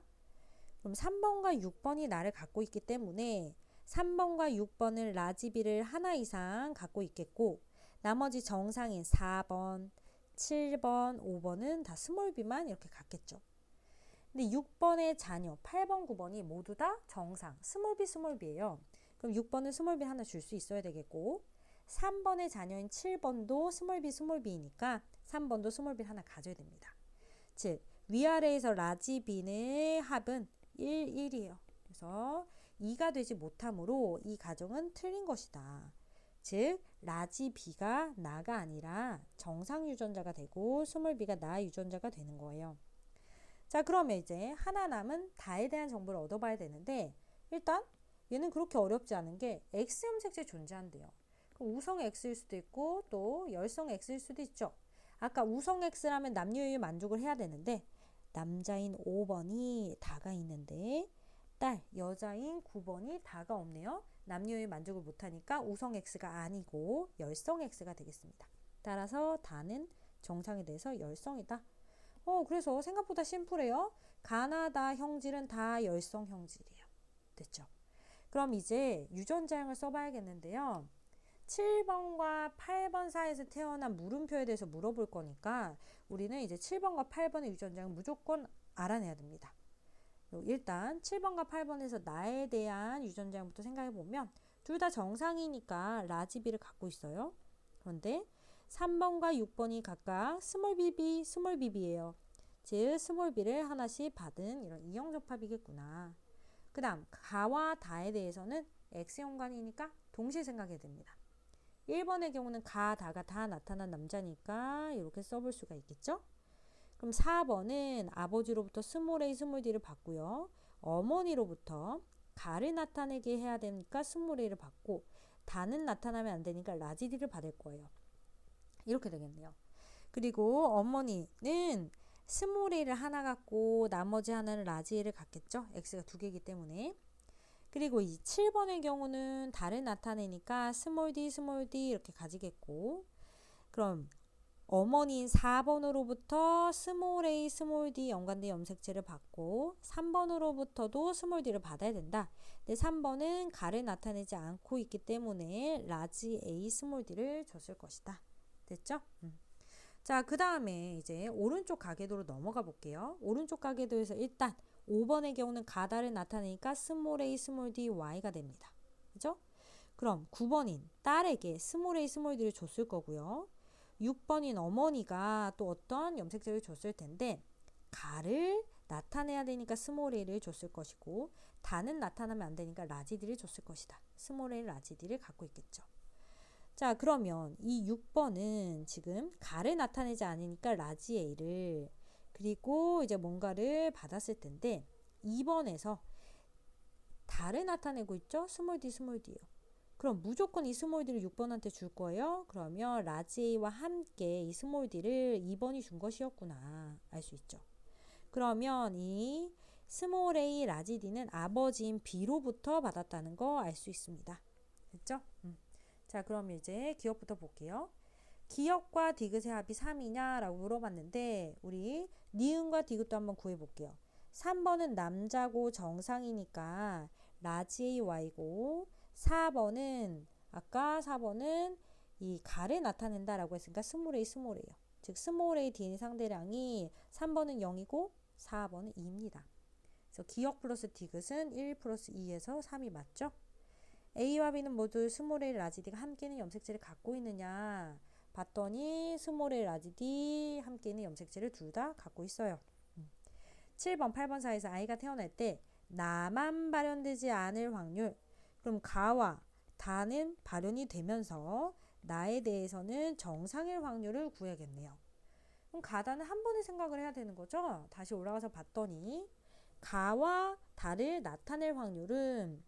그럼 3번과 6번이 나를 갖고 있기 때문에 3번과 6번은 라지 B를 하나 이상 갖고 있겠고 나머지 정상인 4번, 7번, 5번은 다 스몰 b만 이렇게 갖겠죠. 근데 6번의 자녀 8번, 9번이 모두 다 정상 스몰 b예요. 그럼 6번은 스몰 b 하나 줄 수 있어야 되겠고 3번의 자녀인 7번도 스몰 b이니까 3번도 스몰 b 하나 가져야 됩니다. 즉 위아래에서 라지 b의 합은 1, 1이에요. 그래서 2가 되지 못하므로 이 가정은 틀린 것이다. 즉 라지 b가 나가 아니라 정상 유전자가 되고 스몰 b가 나 유전자가 되는 거예요. 자 그러면 이제 하나 남은 다에 대한 정보를 얻어봐야 되는데 일단 얘는 그렇게 어렵지 않은 게 X염색체 존재한대요. 그럼 우성 X일 수도 있고 또 열성 X일 수도 있죠. 아까 우성 X라면 남녀의 만족을 해야 되는데 남자인 5번이 다가 있는데 딸 여자인 9번이 다가 없네요. 남녀의 만족을 못하니까 우성 X가 아니고 열성 X가 되겠습니다. 따라서 다는 정상에 대해서 열성이다. 그래서 생각보다 심플해요. 가나다 형질은 다 열성 형질이에요. 됐죠? 그럼 이제 유전자형을 써봐야겠는데요. 7번과 8번 사이에서 태어난 물음표에 대해서 물어볼 거니까 우리는 이제 7번과 8번의 유전자형을 무조건 알아내야 됩니다. 일단 7번과 8번에서 나에 대한 유전자형부터 생각해보면 둘 다 정상이니까 라지 B를 갖고 있어요. 그런데 3번과 6번이 각각 스몰 bb, 스몰 bb예요. 즉 스몰 b를 하나씩 받은 이런 이형접합이겠구나. 그 다음 가와 다에 대해서는 X 연관이니까 동시에 생각해야 됩니다. 1번의 경우는 가, 다가 다 나타난 남자니까 이렇게 써볼 수가 있겠죠? 그럼 4번은 아버지로부터 스몰 a, 스몰 d를 받고요. 어머니로부터 가를 나타내게 해야 되니까 스몰 a를 받고 다는 나타나면 안 되니까 라지 d를 받을 거예요. 이렇게 되겠네요. 그리고 어머니는 스몰 a를 하나 갖고 나머지 하나는 라지 a를 갖겠죠. x가 두 개이기 때문에. 그리고 이 7번의 경우는 다를 나타내니까 스몰 d, 스몰 d 이렇게 가지겠고, 그럼 어머니인 4번으로부터 스몰 a, 스몰 d 연관된 염색체를 받고 3번으로부터도 스몰 d를 받아야 된다. 근데 3번은 가를 나타내지 않고 있기 때문에 라지 a, 스몰 d를 줬을 것이다. 됐죠? 자, 그 다음에 이제 오른쪽 가계도로 넘어가 볼게요. 오른쪽 가계도에서 일단 5번의 경우는 가다를 나타내니까 스몰 a, 스몰 d, y가 됩니다. 그죠? 그럼 9번인 딸에게 스몰 a, 스몰 d를 줬을 거고요. 6번인 어머니가 또 어떤 염색제를 줬을 텐데 가를 나타내야 되니까 스몰 a를 줬을 것이고 다는 나타나면 안 되니까 라지 d를 줬을 것이다. 스몰 a, 라지 d를 갖고 있겠죠. 자, 그러면 이 6번은 지금 가를 나타내지 않으니까 라지 a를, 그리고 이제 뭔가를 받았을 텐데 2번에서 다를 나타내고 있죠? 스몰 d, 스몰 d요. 그럼 무조건 이 스몰 d를 6번한테 줄 거예요. 그러면 라지 a와 함께 이 스몰 d를 2번이 준 것이었구나 알 수 있죠. 그러면 이 스몰 a, 라지 d는 아버지인 b로부터 받았다는 거 알 수 있습니다. 됐죠? 자, 그럼 이제 기억부터 볼게요. 기억과 디귿의 합이 3이냐 라고 물어봤는데 우리 니은과 디귿도 한번 구해볼게요. 3번은 남자고 정상이니까 라지 a, y고, 4번은 아까 4번은 이 가를 나타낸다 라고 했으니까 스몰 a, 스몰 a요. 즉 스몰 a d의 상대량이 3번은 0이고 4번은 2입니다. 그래서 기억 플러스 디귿은 1 플러스 2에서 3이 맞죠? A와 B는 모두 스몰 a, 라지 d가 함께 있는 염색체를 갖고 있느냐 봤더니 스몰 a, 라지 d 함께 있는 염색체를 둘 다 갖고 있어요. 7번, 8번 사이에서 아이가 태어날 때 나만 발현되지 않을 확률. 그럼 가와 다는 발현이 되면서 나에 대해서는 정상일 확률을 구해야겠네요. 그럼 가다는 한 번에 생각을 해야 되는 거죠. 다시 올라가서 봤더니 가와 다를 나타낼 확률은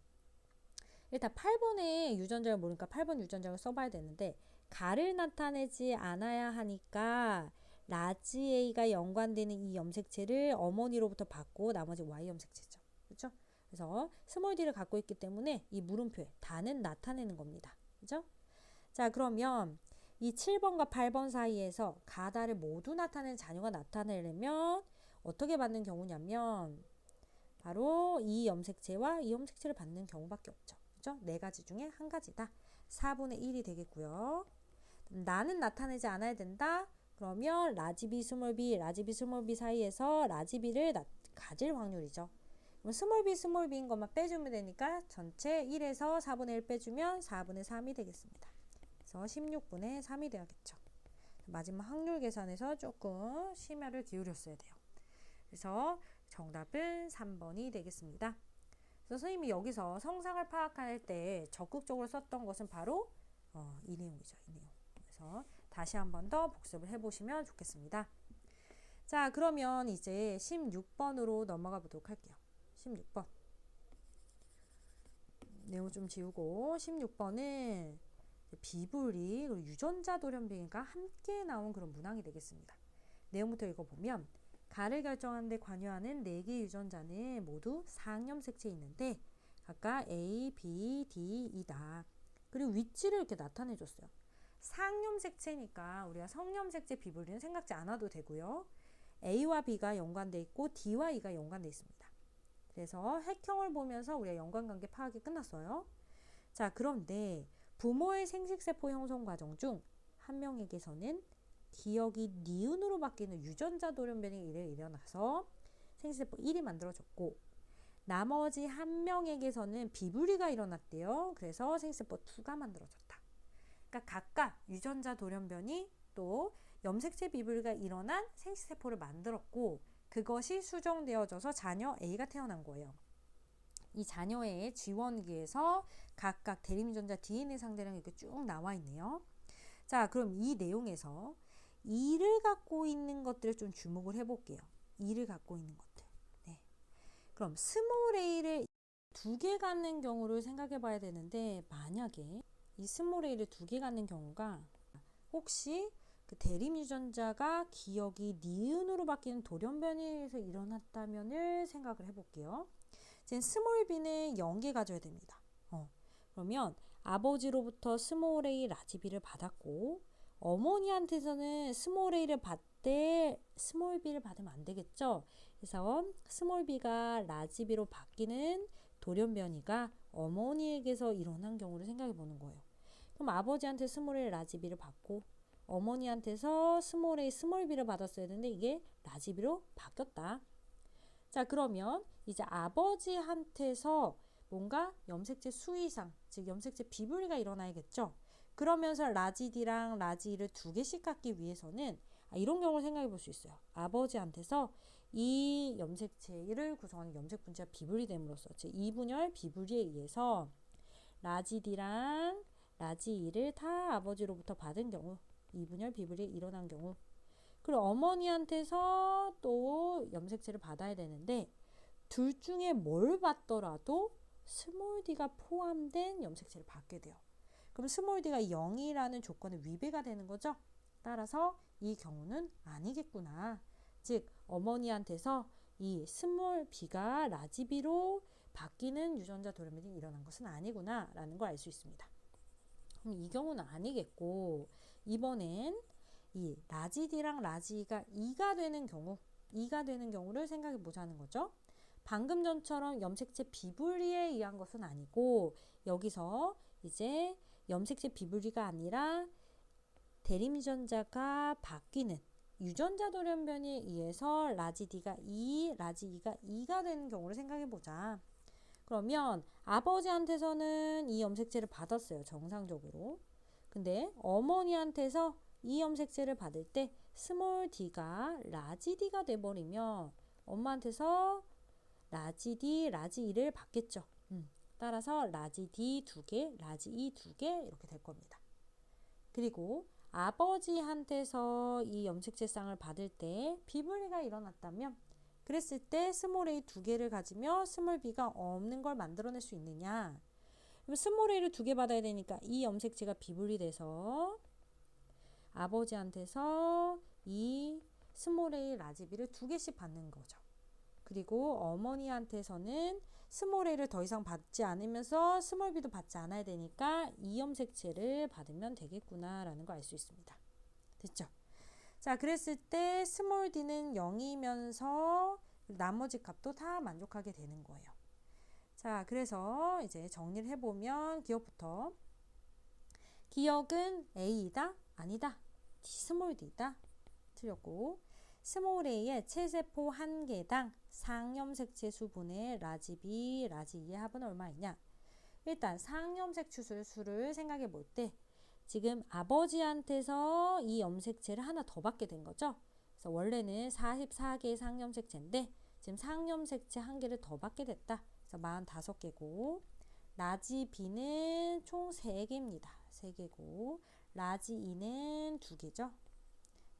일단 8번에 유전자를 모르니까 8번 유전자를 써봐야 되는데 가를 나타내지 않아야 하니까 라지 A가 연관되는 이 염색체를 어머니로부터 받고 나머지 Y 염색체죠. 그렇죠? 그래서 스몰 d를 갖고 있기 때문에 이 물음표에 다는 나타내는 겁니다. 그죠? 자, 그러면 이 7번과 8번 사이에서 가다를 모두 나타내는 자녀가 나타내려면 어떻게 받는 경우냐면 바로 이 염색체와 이 염색체를 받는 경우밖에 없죠. 그죠? 네 가지 중에 한 가지다. 4분의 1이 되겠고요. 나는 나타내지 않아야 된다. 그러면 라지 B, 스몰 b, 라지 B, 스몰 b 사이에서 라지 B를 가질 확률이죠. 그럼 스몰 b, 스몰 b인 것만 빼주면 되니까 전체 1에서 4분의 1 빼주면 4분의 3이 되겠습니다. 그래서 16분의 3이 되겠죠. 마지막 확률 계산에서 조금 심혈을 기울였어야 돼요. 그래서 정답은 3번이 되겠습니다. 그래서 선생님이 여기서 성상을 파악할 때 적극적으로 썼던 것은 바로 이 내용이죠. 이 내용. 그래서 다시 한 번 더 복습을 해보시면 좋겠습니다. 자, 그러면 이제 16번으로 넘어가 보도록 할게요. 16번. 내용 좀 지우고 16번은 비분리 그리고 유전자 돌연변이가 함께 나온 그런 문항이 되겠습니다. 내용부터 읽어보면 가를 결정하는 데 관여하는 4개 유전자는 모두 상염색체에 있는데 각각 A, B, D이다. 그리고 위치를 이렇게 나타내줬어요. 상염색체니까 우리가 성염색체 비분리는 생각지 않아도 되고요. A와 B가 연관돼 있고 D와 E가 연관돼 있습니다. 그래서 핵형을 보면서 우리가 연관관계 파악이 끝났어요. 자, 그런데 부모의 생식세포 형성 과정 중 한 명에게서는 기억이 니은으로 바뀌는 유전자 돌연변이 일어나서 생식세포 1이 만들어졌고 나머지 한 명에게서는 비분리가 일어났대요. 그래서 생식세포 2가 만들어졌다. 그러니까 각각 유전자 돌연변이 또 염색체 비분리가 일어난 생식세포를 만들었고 그것이 수정되어져서 자녀 A가 태어난 거예요. 이 자녀의 지원기에서 각각 대립유전자 DNA 상대량 이렇게 쭉 나와 있네요. 자, 그럼 이 내용에서 2를 갖고 있는 것들을 좀 주목을 해볼게요. 2를 갖고 있는 것들. 네. 그럼 스몰 a를 2개 갖는 경우를 생각해 봐야 되는데, 만약에 이 스몰 a를 2개 갖는 경우가 혹시 그 대립유전자가 기억이 니은으로 바뀌는 돌연변이에서 일어났다면을 생각을 해볼게요. 이제 스몰 b는 0개 가져야 됩니다. 그러면 아버지로부터 스몰 a 라지 b를 받았고, 어머니한테서는 스몰 a를 받되 스몰 b를 받으면 안 되겠죠. 그래서 스몰 b가 라지 b로 바뀌는 돌연변이가 어머니에게서 일어난 경우를 생각해 보는 거예요. 그럼 아버지한테 스몰 a 라지 b를 받고 어머니한테서 스몰 a 스몰 b를 받았어야 되는데 이게 라지 b로 바뀌었다. 자, 그러면 이제 아버지한테서 뭔가 염색체 수이상, 즉 염색체 비분리가 일어나야겠죠. 그러면서 라지 D랑 라지 E를 2개씩 갖기 위해서는 이런 경우를 생각해 볼 수 있어요. 아버지한테서 이 염색체를 구성하는 염색 분자가 비분리됨으로써, 즉 이분열 비분리에 의해서 라지 D랑 라지 E를 다 아버지로부터 받은 경우, 이분열 비분리에 일어난 경우, 그리고 어머니한테서 또 염색체를 받아야 되는데 둘 중에 뭘 받더라도 스몰 d가 포함된 염색체를 받게 돼요. 그럼 스몰 d가 0이라는 조건에 위배가 되는 거죠. 따라서 이 경우는 아니겠구나. 즉 어머니한테서 이 스몰 b가 라지 b로 바뀌는 유전자 돌연변이 일어난 것은 아니구나 라는 걸 알 수 있습니다. 그럼 이 경우는 아니겠고, 이번엔 이 라지 D랑 라지 E가 2가 되는 경우를 생각해 보자는 거죠. 방금 전처럼 염색체 비분리에 의한 것은 아니고, 여기서 이제 염색체 비분리가 아니라 대립유전자가 바뀌는 유전자 돌연변이에 의해서 라지 D가 2, 라지 E가 2가 되는 경우를 생각해 보자. 그러면 아버지한테서는 이 염색체를 받았어요. 정상적으로. 근데 어머니한테서 이 염색체를 받을 때 스몰 d가 라지 d가 돼버리면 엄마한테서 라지 d, 라지 e를 받겠죠. 따라서 라지 d 2개, 라지 e 2개 이렇게 될 겁니다. 그리고 아버지한테서 이 염색체 쌍을 받을 때 비분리가 일어났다면, 그랬을 때 스몰 a 2개를 가지며 스몰 b가 없는 걸 만들어낼 수 있느냐. 그럼 스몰 a를 2개 받아야 되니까 이 염색체가 비분리돼서 아버지한테서 이 스몰 a 라지 b를 2개씩 받는 거죠. 그리고 어머니한테서는 스몰 a를 더 이상 받지 않으면서 스몰 b도 받지 않아야 되니까 이 염색체를 받으면 되겠구나 라는 걸 알 수 있습니다. 됐죠? 자, 그랬을 때 스몰 d는 0이면서 나머지 값도 다 만족하게 되는 거예요. 자, 그래서 이제 정리를 해보면 기억부터, 기억은 A이다? 아니다. 스몰 d다. 틀렸고, 스몰 a의 체세포 1개당 상염색체 수분의 라지 B, 라지 E의 합은 얼마이냐? 일단 상염색체 수를 생각해 볼 때 지금 아버지한테서 이 염색체를 하나 더 받게 된 거죠. 그래서 원래는 44개의 상염색체인데 지금 상염색체 1개를 더 받게 됐다. 그래서 45개고, 라지 B는 총 3개입니다. 3개고, 라지 E는 2개죠.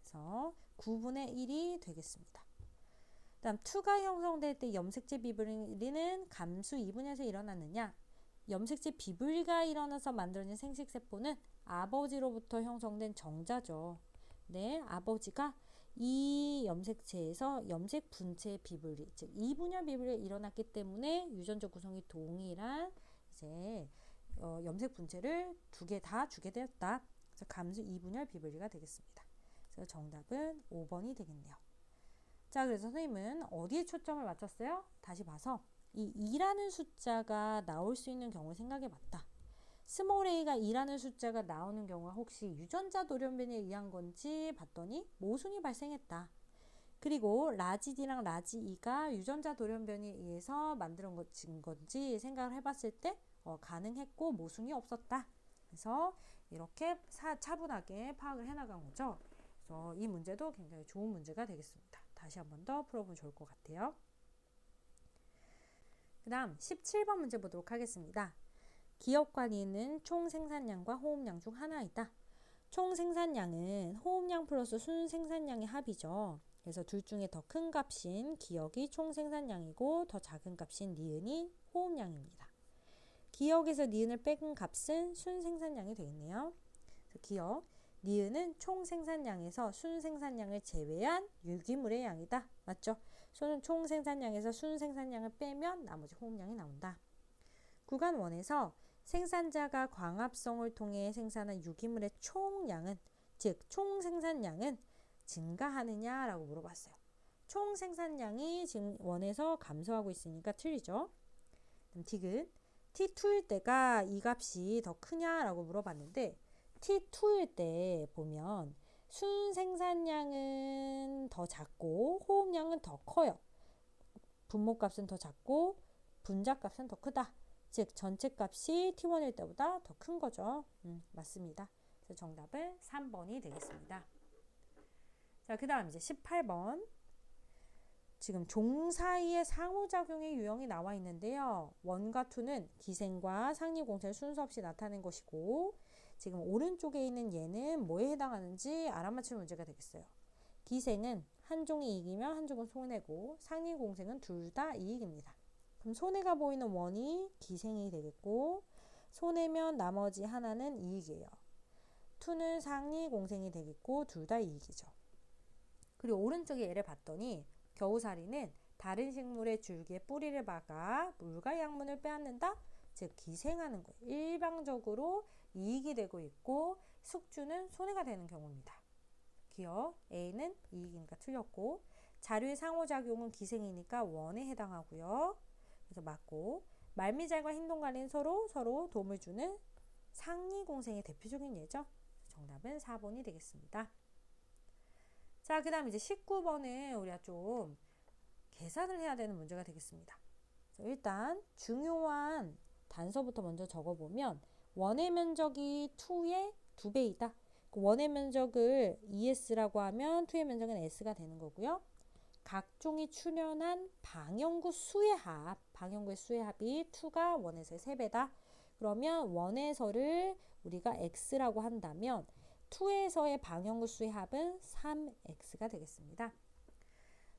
그래서 9분의 1이 되겠습니다. 다음 2가 형성될 때 염색체 비분리는 감수 2분에서 일어났느냐? 염색체 비분리가 일어나서 만들어진 생식세포는 아버지로부터 형성된 정자죠. 네, 아버지가 이 염색체에서 염색 분체의 비분리, 즉 이분열 비분리가 일어났기 때문에 유전자 구성이 동일한 이제 염색 분체를 2개 다 주게 되었다. 그래서 감수 2분열 비분리가 되겠습니다. 그래서 정답은 5번이 되겠네요. 자, 그래서 선생님은 어디에 초점을 맞췄어요? 다시 봐서 이 2라는 숫자가 나올 수 있는 경우를 생각해 봤다. 스몰 a가 2라는 숫자가 나오는 경우가 혹시 유전자 돌연변이에 의한 건지 봤더니 모순이 발생했다. 그리고 라지 D랑 라지 E가 유전자 돌연변이에 의해서 만들어진 건지 생각을 해봤을 때 가능했고 모순이 없었다. 그래서 이렇게 차분하게 파악을 해나간 거죠. 그래서 이 문제도 굉장히 좋은 문제가 되겠습니다. 다시 한 번 더 풀어보면 좋을 것 같아요. 그 다음 17번 문제 보도록 하겠습니다. 기업과 니은은 총 생산량과 호흡량 중 하나이다. 총 생산량은 호흡량 플러스 순 생산량의 합이죠. 그래서 둘 중에 더 큰 값인 기억이 총 생산량이고 더 작은 값인 니은이 호흡량입니다. 기억에서 니은을 뺀 값은 순 생산량이 되겠네요. 그래서 기억, 니은은 총 생산량에서 순 생산량을 제외한 유기물의 양이다. 맞죠? 총 생산량에서 순 생산량을 빼면 나머지 호흡량이 나온다. 구간 1에서 생산자가 광합성을 통해 생산한 유기물의 총량은, 즉 총 생산량은 증가하느냐라고 물어봤어요. 총 생산량이 지금 1에서 감소하고 있으니까 틀리죠. 그럼 디귿, T2일 때가 이 값이 더 크냐라고 물어봤는데 T2일 때 보면 순 생산량은 더 작고 호흡량은 더 커요. 분모값은 더 작고 분자값은 더 크다. 즉 전체 값이 T1일 때보다 더 큰 거죠. 맞습니다. 그래서 정답은 3번이 되겠습니다. 자, 그 다음 이제 18번. 지금 종 사이의 상호작용의 유형이 나와 있는데요. 1과 2는 기생과 상리공세를 순서 없이 나타낸 것이고, 지금 오른쪽에 있는 얘는 뭐에 해당하는지 알아맞히는 문제가 되겠어요. 기생은 한 종이 이기면 한 종은 손해고, 상리공생은 둘 다 이익입니다. 그럼 손해가 보이는 1이 기생이 되겠고, 손해면 나머지 하나는 이익이에요. 2는 상리공생이 되겠고, 둘 다 이익이죠. 그리고 오른쪽에 얘를 봤더니 겨우살이는 다른 식물의 줄기에 뿌리를 박아 물과 양분을 빼앗는다? 즉 기생하는 거예요. 일방적으로 이익이 되고 있고 숙주는 손해가 되는 경우입니다. 기억, A는 이익이니까 틀렸고, 자료의 상호작용은 기생이니까 1에 해당하고요. 그래서 맞고, 말미잘과 흰동갈리는 서로 도움을 주는 상리공생의 대표적인 예죠. 정답은 4번이 되겠습니다. 자, 그 다음 이제 19번은 우리가 좀 계산을 해야 되는 문제가 되겠습니다. 일단 중요한 단서부터 먼저 적어보면 1의 면적이 2의 2배이다. 1의 면적을 ES라고 하면 2의 면적은 S가 되는 거고요. 각종이 출현한 방형구 수의 합이 2가 1에서의 3배다. 그러면 1에서를 우리가 X라고 한다면 2에서의 방형구 수의 합은 3x가 되겠습니다.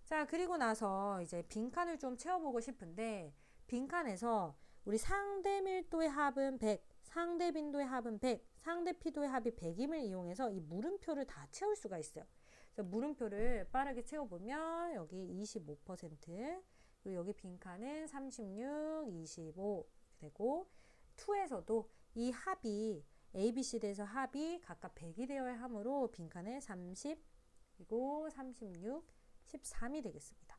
자, 그리고 나서 이제 빈칸을 좀 채워보고 싶은데, 빈칸에서 우리 상대 밀도의 합은 100, 상대 빈도의 합은 100, 상대 피도의 합이 100임을 이용해서 이 물음표를 다 채울 수가 있어요. 그래서 물음표를 빠르게 채워보면 여기 25%, 그리고 여기 빈칸은 36, 25 되고, 2에서도 이 합이 ABCD에서 합이 각각 100이 되어야 하므로 빈칸에 30, 그리고 36, 13이 되겠습니다.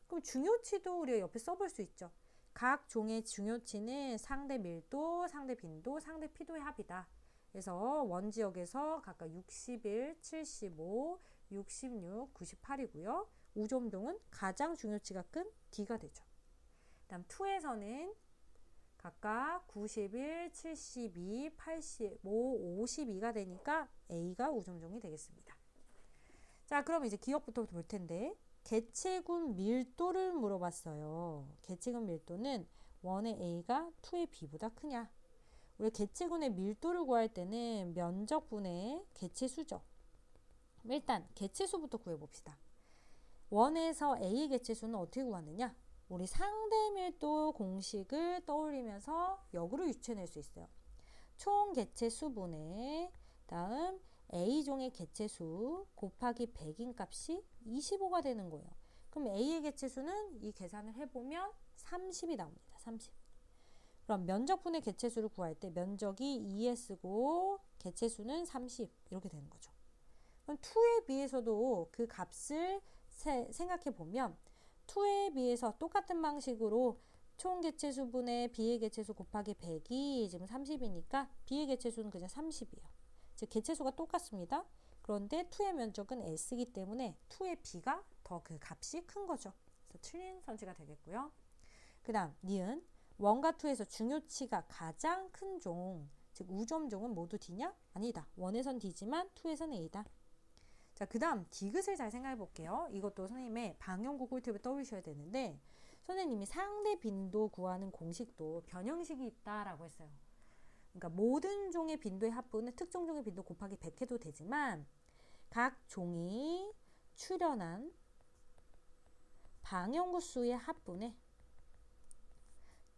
그럼 중요치도 우리가 옆에 써볼 수 있죠. 각 종의 중요치는 상대 밀도, 상대 빈도, 상대 피도의 합이다. 그래서 원지역에서 각각 61, 75, 66, 98이고요. 우점종은 가장 중요치가 큰 D가 되죠. 그 다음 2에서는 각각 91, 72, 85, 52가 되니까 A가 우점종이 되겠습니다. 자, 그럼 이제 기억부터 볼 텐데, 개체군 밀도를 물어봤어요. 개체군 밀도는 1의 A가 2의 B보다 크냐? 우리 개체군의 밀도를 구할 때는 면적분의 개체수죠. 일단 개체수부터 구해봅시다. 1에서 A의 개체수는 어떻게 구하느냐? 우리 상대 밀도 공식을 떠올리면서 역으로 유추해낼 수 있어요. 총 개체수분의 다음 A종의 개체수 곱하기 100인 값이 25가 되는 거예요. 그럼 A의 개체수는 이 계산을 해보면 30이 나옵니다. 30. 그럼 면적분의 개체수를 구할 때 면적이 2S고 개체수는 30 이렇게 되는 거죠. 그럼 2에 비해서도 그 값을 생각해 보면 2에 비해서 똑같은 방식으로 총 개체수분의 B의 개체수 곱하기 100이 지금 30이니까 B의 개체수는 그냥 30이에요. 즉 개체수가 똑같습니다. 그런데 2의 면적은 S이기 때문에 2의 B가 더 그 값이 큰 거죠. 그래서 틀린 선지가 되겠고요. 그 다음 니은 1과 2에서 중요치가 가장 큰 종, 즉 우점종은 모두 D냐? 아니다. 1에선 D지만 2에선 A다. 자, 그 다음 디귿을 잘 생각해 볼게요. 이것도 선생님의 방형구 꿀팁을 떠올리셔야 되는데, 선생님이 상대 빈도 구하는 공식도 변형식이 있다라고 했어요. 그러니까 모든 종의 빈도의 합분은 특정 종의 빈도 곱하기 100 해도 되지만 각 종이 출현한 방형구 수의 합분에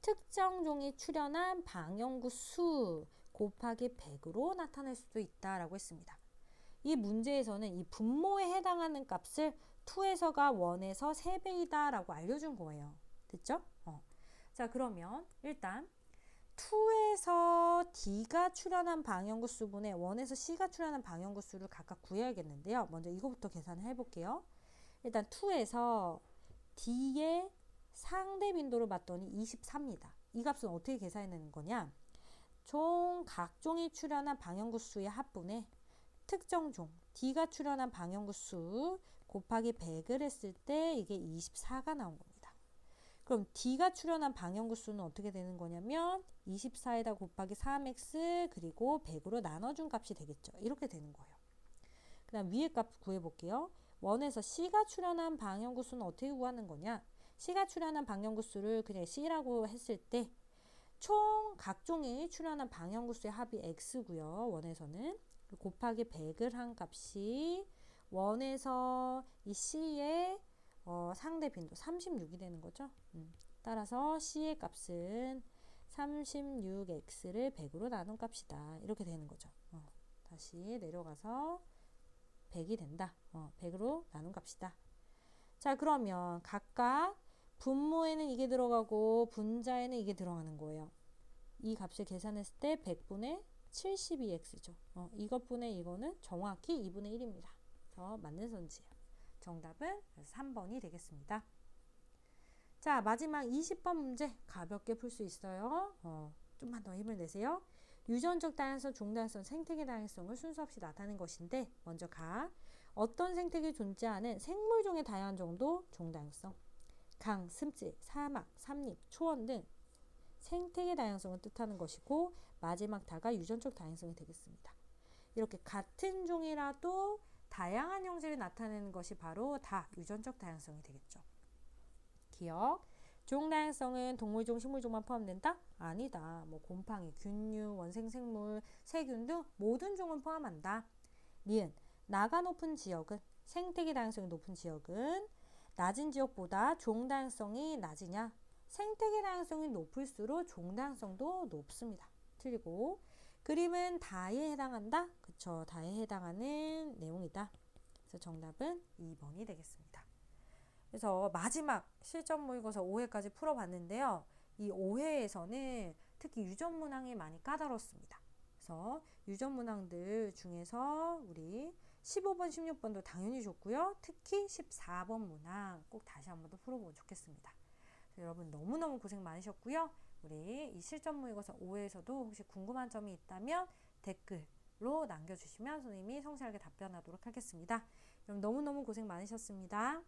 특정 종이 출현한 방형구 수 곱하기 100으로 나타낼 수도 있다라고 했습니다. 이 문제에서는 이 분모에 해당하는 값을 2에서가 1에서 3배이다 라고 알려준 거예요. 됐죠? 자, 그러면 일단 2에서 D가 출현한 방형구 수분에 1에서 C가 출현한 방형구 수를 각각 구해야겠는데요. 먼저 이거부터 계산을 해볼게요. 일단 2에서 D의 상대 빈도를 봤더니 24입니다. 이 값은 어떻게 계산해내는 거냐? 총 각종이 출현한 방형구 수의 합분에 특정 종 D가 출현한 방형구 수 곱하기 100을 했을 때 이게 24가 나온 겁니다. 그럼 D가 출현한 방형구 수는 어떻게 되는 거냐면 24에다 곱하기 3x 그리고 100으로 나눠준 값이 되겠죠. 이렇게 되는 거예요. 그 다음 위에 값 구해볼게요. 1에서 C가 출현한 방형구 수는 어떻게 구하는 거냐? C가 출현한 방형구 수를 그냥 C라고 했을 때 총 각종이 출현한 방형구 수의 합이 x고요. 1에서는 곱하기 100을 한 값이 1에서 이 C의 상대 빈도 36이 되는 거죠. 따라서 C의 값은 36x를 100으로 나눈 값이다. 이렇게 되는 거죠. 다시 내려가서 100이 된다. 100으로 나눈 값이다. 자, 그러면 각각 분모에는 이게 들어가고 분자에는 이게 들어가는 거예요. 이 값을 계산했을 때 100분의 72x죠. 이것분의 이거는 정확히 2분의 1입니다. 그래서 맞는 선지예요. 정답은 3번이 되겠습니다. 자, 마지막 20번 문제 가볍게 풀 수 있어요. 좀만 더 힘을 내세요. 유전적 다양성, 종다양성, 생태계 다양성을 순서 없이 나타낸 것인데 먼저 어떤 생태계에 존재하는 생물종의 다양한 정도 종다양성, 강, 습지, 사막, 삼립, 초원 등 생태계 다양성을 뜻하는 것이고 마지막 다가 유전적 다양성이 되겠습니다. 이렇게 같은 종이라도 다양한 형질을 나타내는 것이 바로 다 유전적 다양성이 되겠죠. 기억, 종 다양성은 동물종, 식물종만 포함된다? 아니다. 곰팡이, 균류, 원생생물, 세균 등 모든 종을 포함한다. 니은, 나가 높은 지역은 생태계 다양성이 높은 지역은 낮은 지역보다 종 다양성이 낮으냐? 생태계 다양성이 높을수록 종 다양성도 높습니다. 틀리고 그림은 다에 해당한다? 그쵸. 다에 해당하는 내용이다. 그래서 정답은 2번이 되겠습니다. 그래서 마지막 실전 모의고사 5회까지 풀어봤는데요. 이 5회에서는 특히 유전문항이 많이 까다롭습니다. 그래서 유전문항들 중에서 우리 15번, 16번도 당연히 좋고요. 특히 14번 문항 꼭 다시 한번 더 풀어보면 좋겠습니다. 여러분 너무너무 고생 많으셨고요. 우리 이 실전 모의고사 5회에서도 혹시 궁금한 점이 있다면 댓글로 남겨주시면 선생님이 성실하게 답변하도록 하겠습니다. 여러분 너무너무 고생 많으셨습니다.